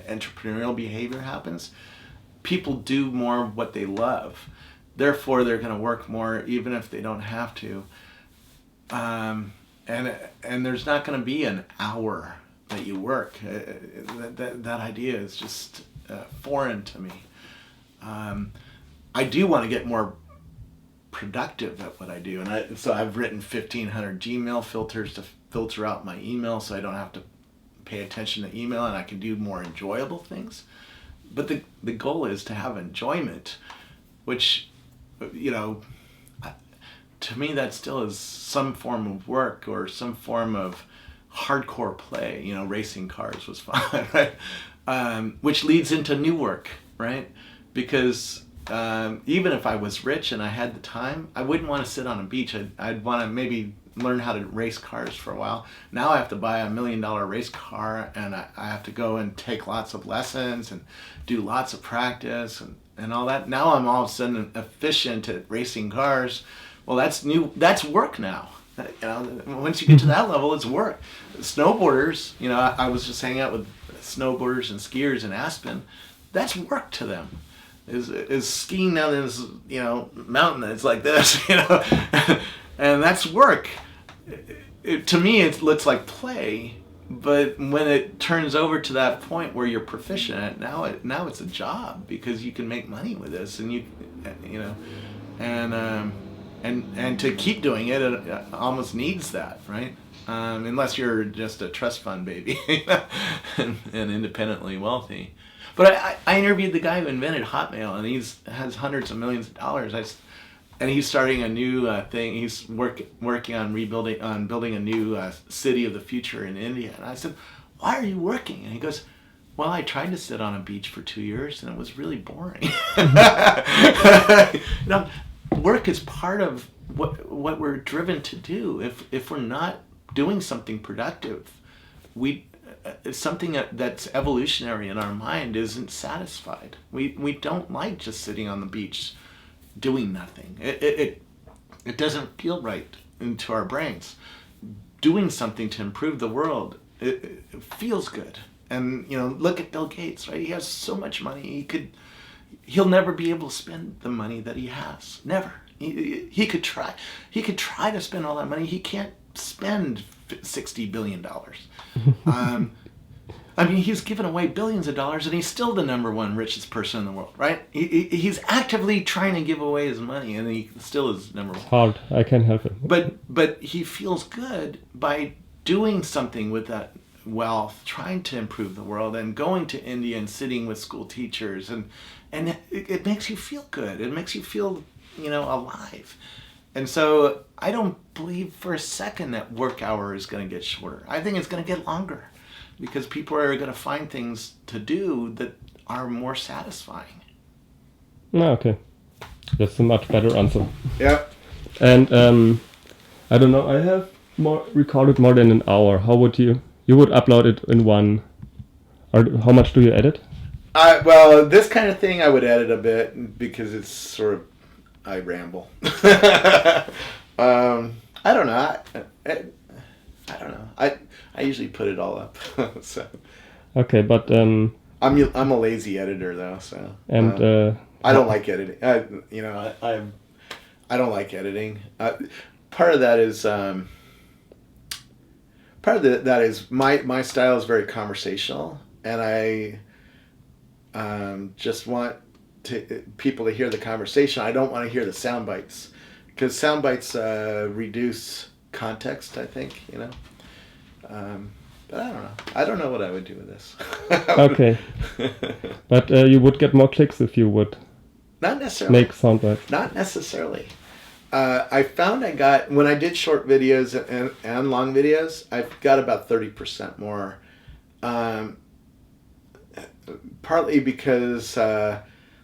entrepreneurial behavior happens, people do more what they love. Therefore, they're going to work more even if they don't have to. And there's not going to be an hour that you work. That idea is just foreign to me. I do want to get more productive at what I do, and so I've written 1,500 Gmail filters to filter out my email so I don't have to pay attention to email, and I can do more enjoyable things. But the goal is to have enjoyment, which, to me that still is some form of work or some form of hardcore play. Racing cars was fun, right? which leads into new work, right? Because even if I was rich and I had the time, I wouldn't want to sit on a beach. I'd want to maybe learn how to race cars for a while. Now I have to buy $1 million race car, and I have to go and take lots of lessons and do lots of practice and all that. Now I'm all of a sudden efficient at racing cars. Well, that's new. That's work now. Once you get to that level, it's work. Snowboarders, I was just hanging out with snowboarders and skiers in Aspen. That's work to them. Is skiing down this mountain that's like this, and that's work. To me, it looks like play, but when it turns over to that point where you're proficient at it, now it's a job, because you can make money with this, and and to keep doing it, it almost needs that, right? Unless you're just a trust fund baby and independently wealthy. But I interviewed the guy who invented Hotmail, and has hundreds of millions of dollars. And he's starting a new thing. He's working on building a new city of the future in India. And I said, "Why are you working?" And he goes, "Well, I tried to sit on a beach for 2 years, and it was really boring." Work is part of what we're driven to do. If we're not doing something productive, something that's evolutionary in our mind isn't satisfied. We don't like just sitting on the beach doing nothing. It doesn't feel right into our brains. Doing something to improve the world, it feels good. And look at Bill Gates, right? He has so much money. He'll never be able to spend the money that he has. Never. He could try. He could try to spend all that money. He can't spend $60 billion. He's given away billions of dollars, and he's still the number one richest person in the world, right? He's actively trying to give away his money, and he still is number one. It's hard. I can't help it. But he feels good by doing something with that wealth, trying to improve the world, and going to India and sitting with school teachers, and it makes you feel good. It makes you feel, alive. And so I don't believe for a second that work hour is going to get shorter. I think it's going to get longer, because people are going to find things to do that are more satisfying. Okay. That's a much better answer. Yeah. And I don't know, I have recorded more than an hour. How would you would upload it in one, or how much do you edit? Well, this kind of thing I would edit a bit, because it's sort of, I ramble. I don't know. I don't know. I usually put it all up. So. Okay, but I'm a lazy editor though, so. And I don't like editing. I don't like editing. Part of that is my style is very conversational, and I just want people to hear the conversation. I don't want to hear the sound bites, because sound bites reduce context, I think, but I don't know. I don't know what I would do with this. Okay. But you would get more clicks if you would not necessarily make sound bites. Not necessarily. I found when I did short videos and long videos, I got about 30% more. Partly because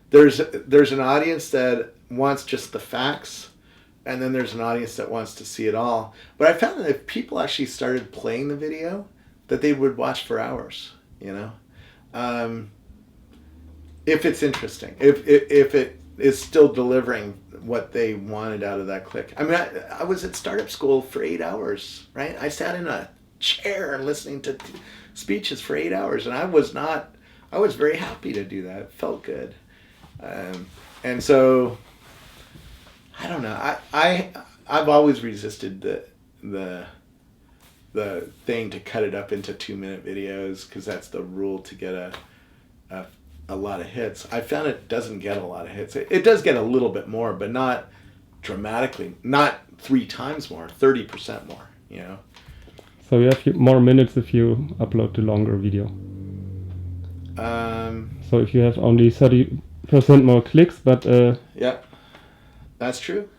there's an audience that wants just the facts, and then there's an audience that wants to see it all. But I found that if people actually started playing the video, that they would watch for hours. If it's interesting, if it is still delivering what they wanted out of that click. I was at startup school for 8 hours, right? I sat in a chair listening to speeches for 8 hours, and I was very happy to do that. It felt good. And so, I don't know. I've always resisted the thing to cut it up into 2-minute videos, because that's the rule to get a lot of hits. I found it doesn't get a lot of hits. It does get a little bit more, but not dramatically. Not 3 times more, 30% more. So you have more minutes if you upload the longer video. So if you have only 30% more clicks, but yeah, that's true.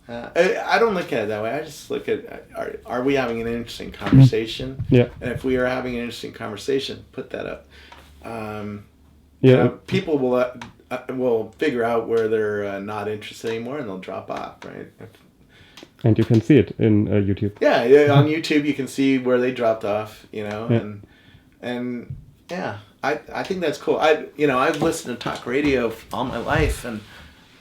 I don't look at it that way. I just look at are we having an interesting conversation? Yeah. And if we are having an interesting conversation, put that up. People will figure out where they're not interested anymore, and they'll drop off, right? And you can see it in YouTube. Yeah, on YouTube you can see where they dropped off, and yeah, I think that's cool. I've listened to talk radio all my life, and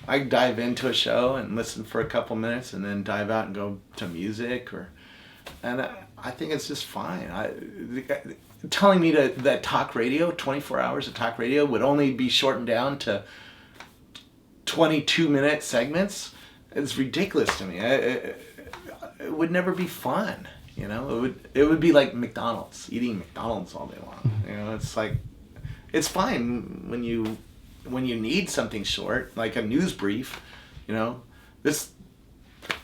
I dive into a show and listen for a couple minutes, and then dive out and go to music, and I think it's just fine. Telling me that talk radio, 24 hours of talk radio, would only be shortened down to 22-minute segments, it's ridiculous to me. It would never be fun. It would be like McDonald's, eating McDonald's all day long. It's like, it's fine when you need something short, like a news brief. This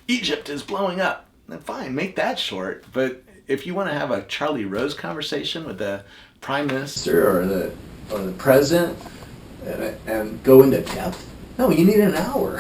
Egypt is blowing up. Then fine, make that short. But if you want to have a Charlie Rose conversation with the prime minister or the president and go into depth, no, you need an hour.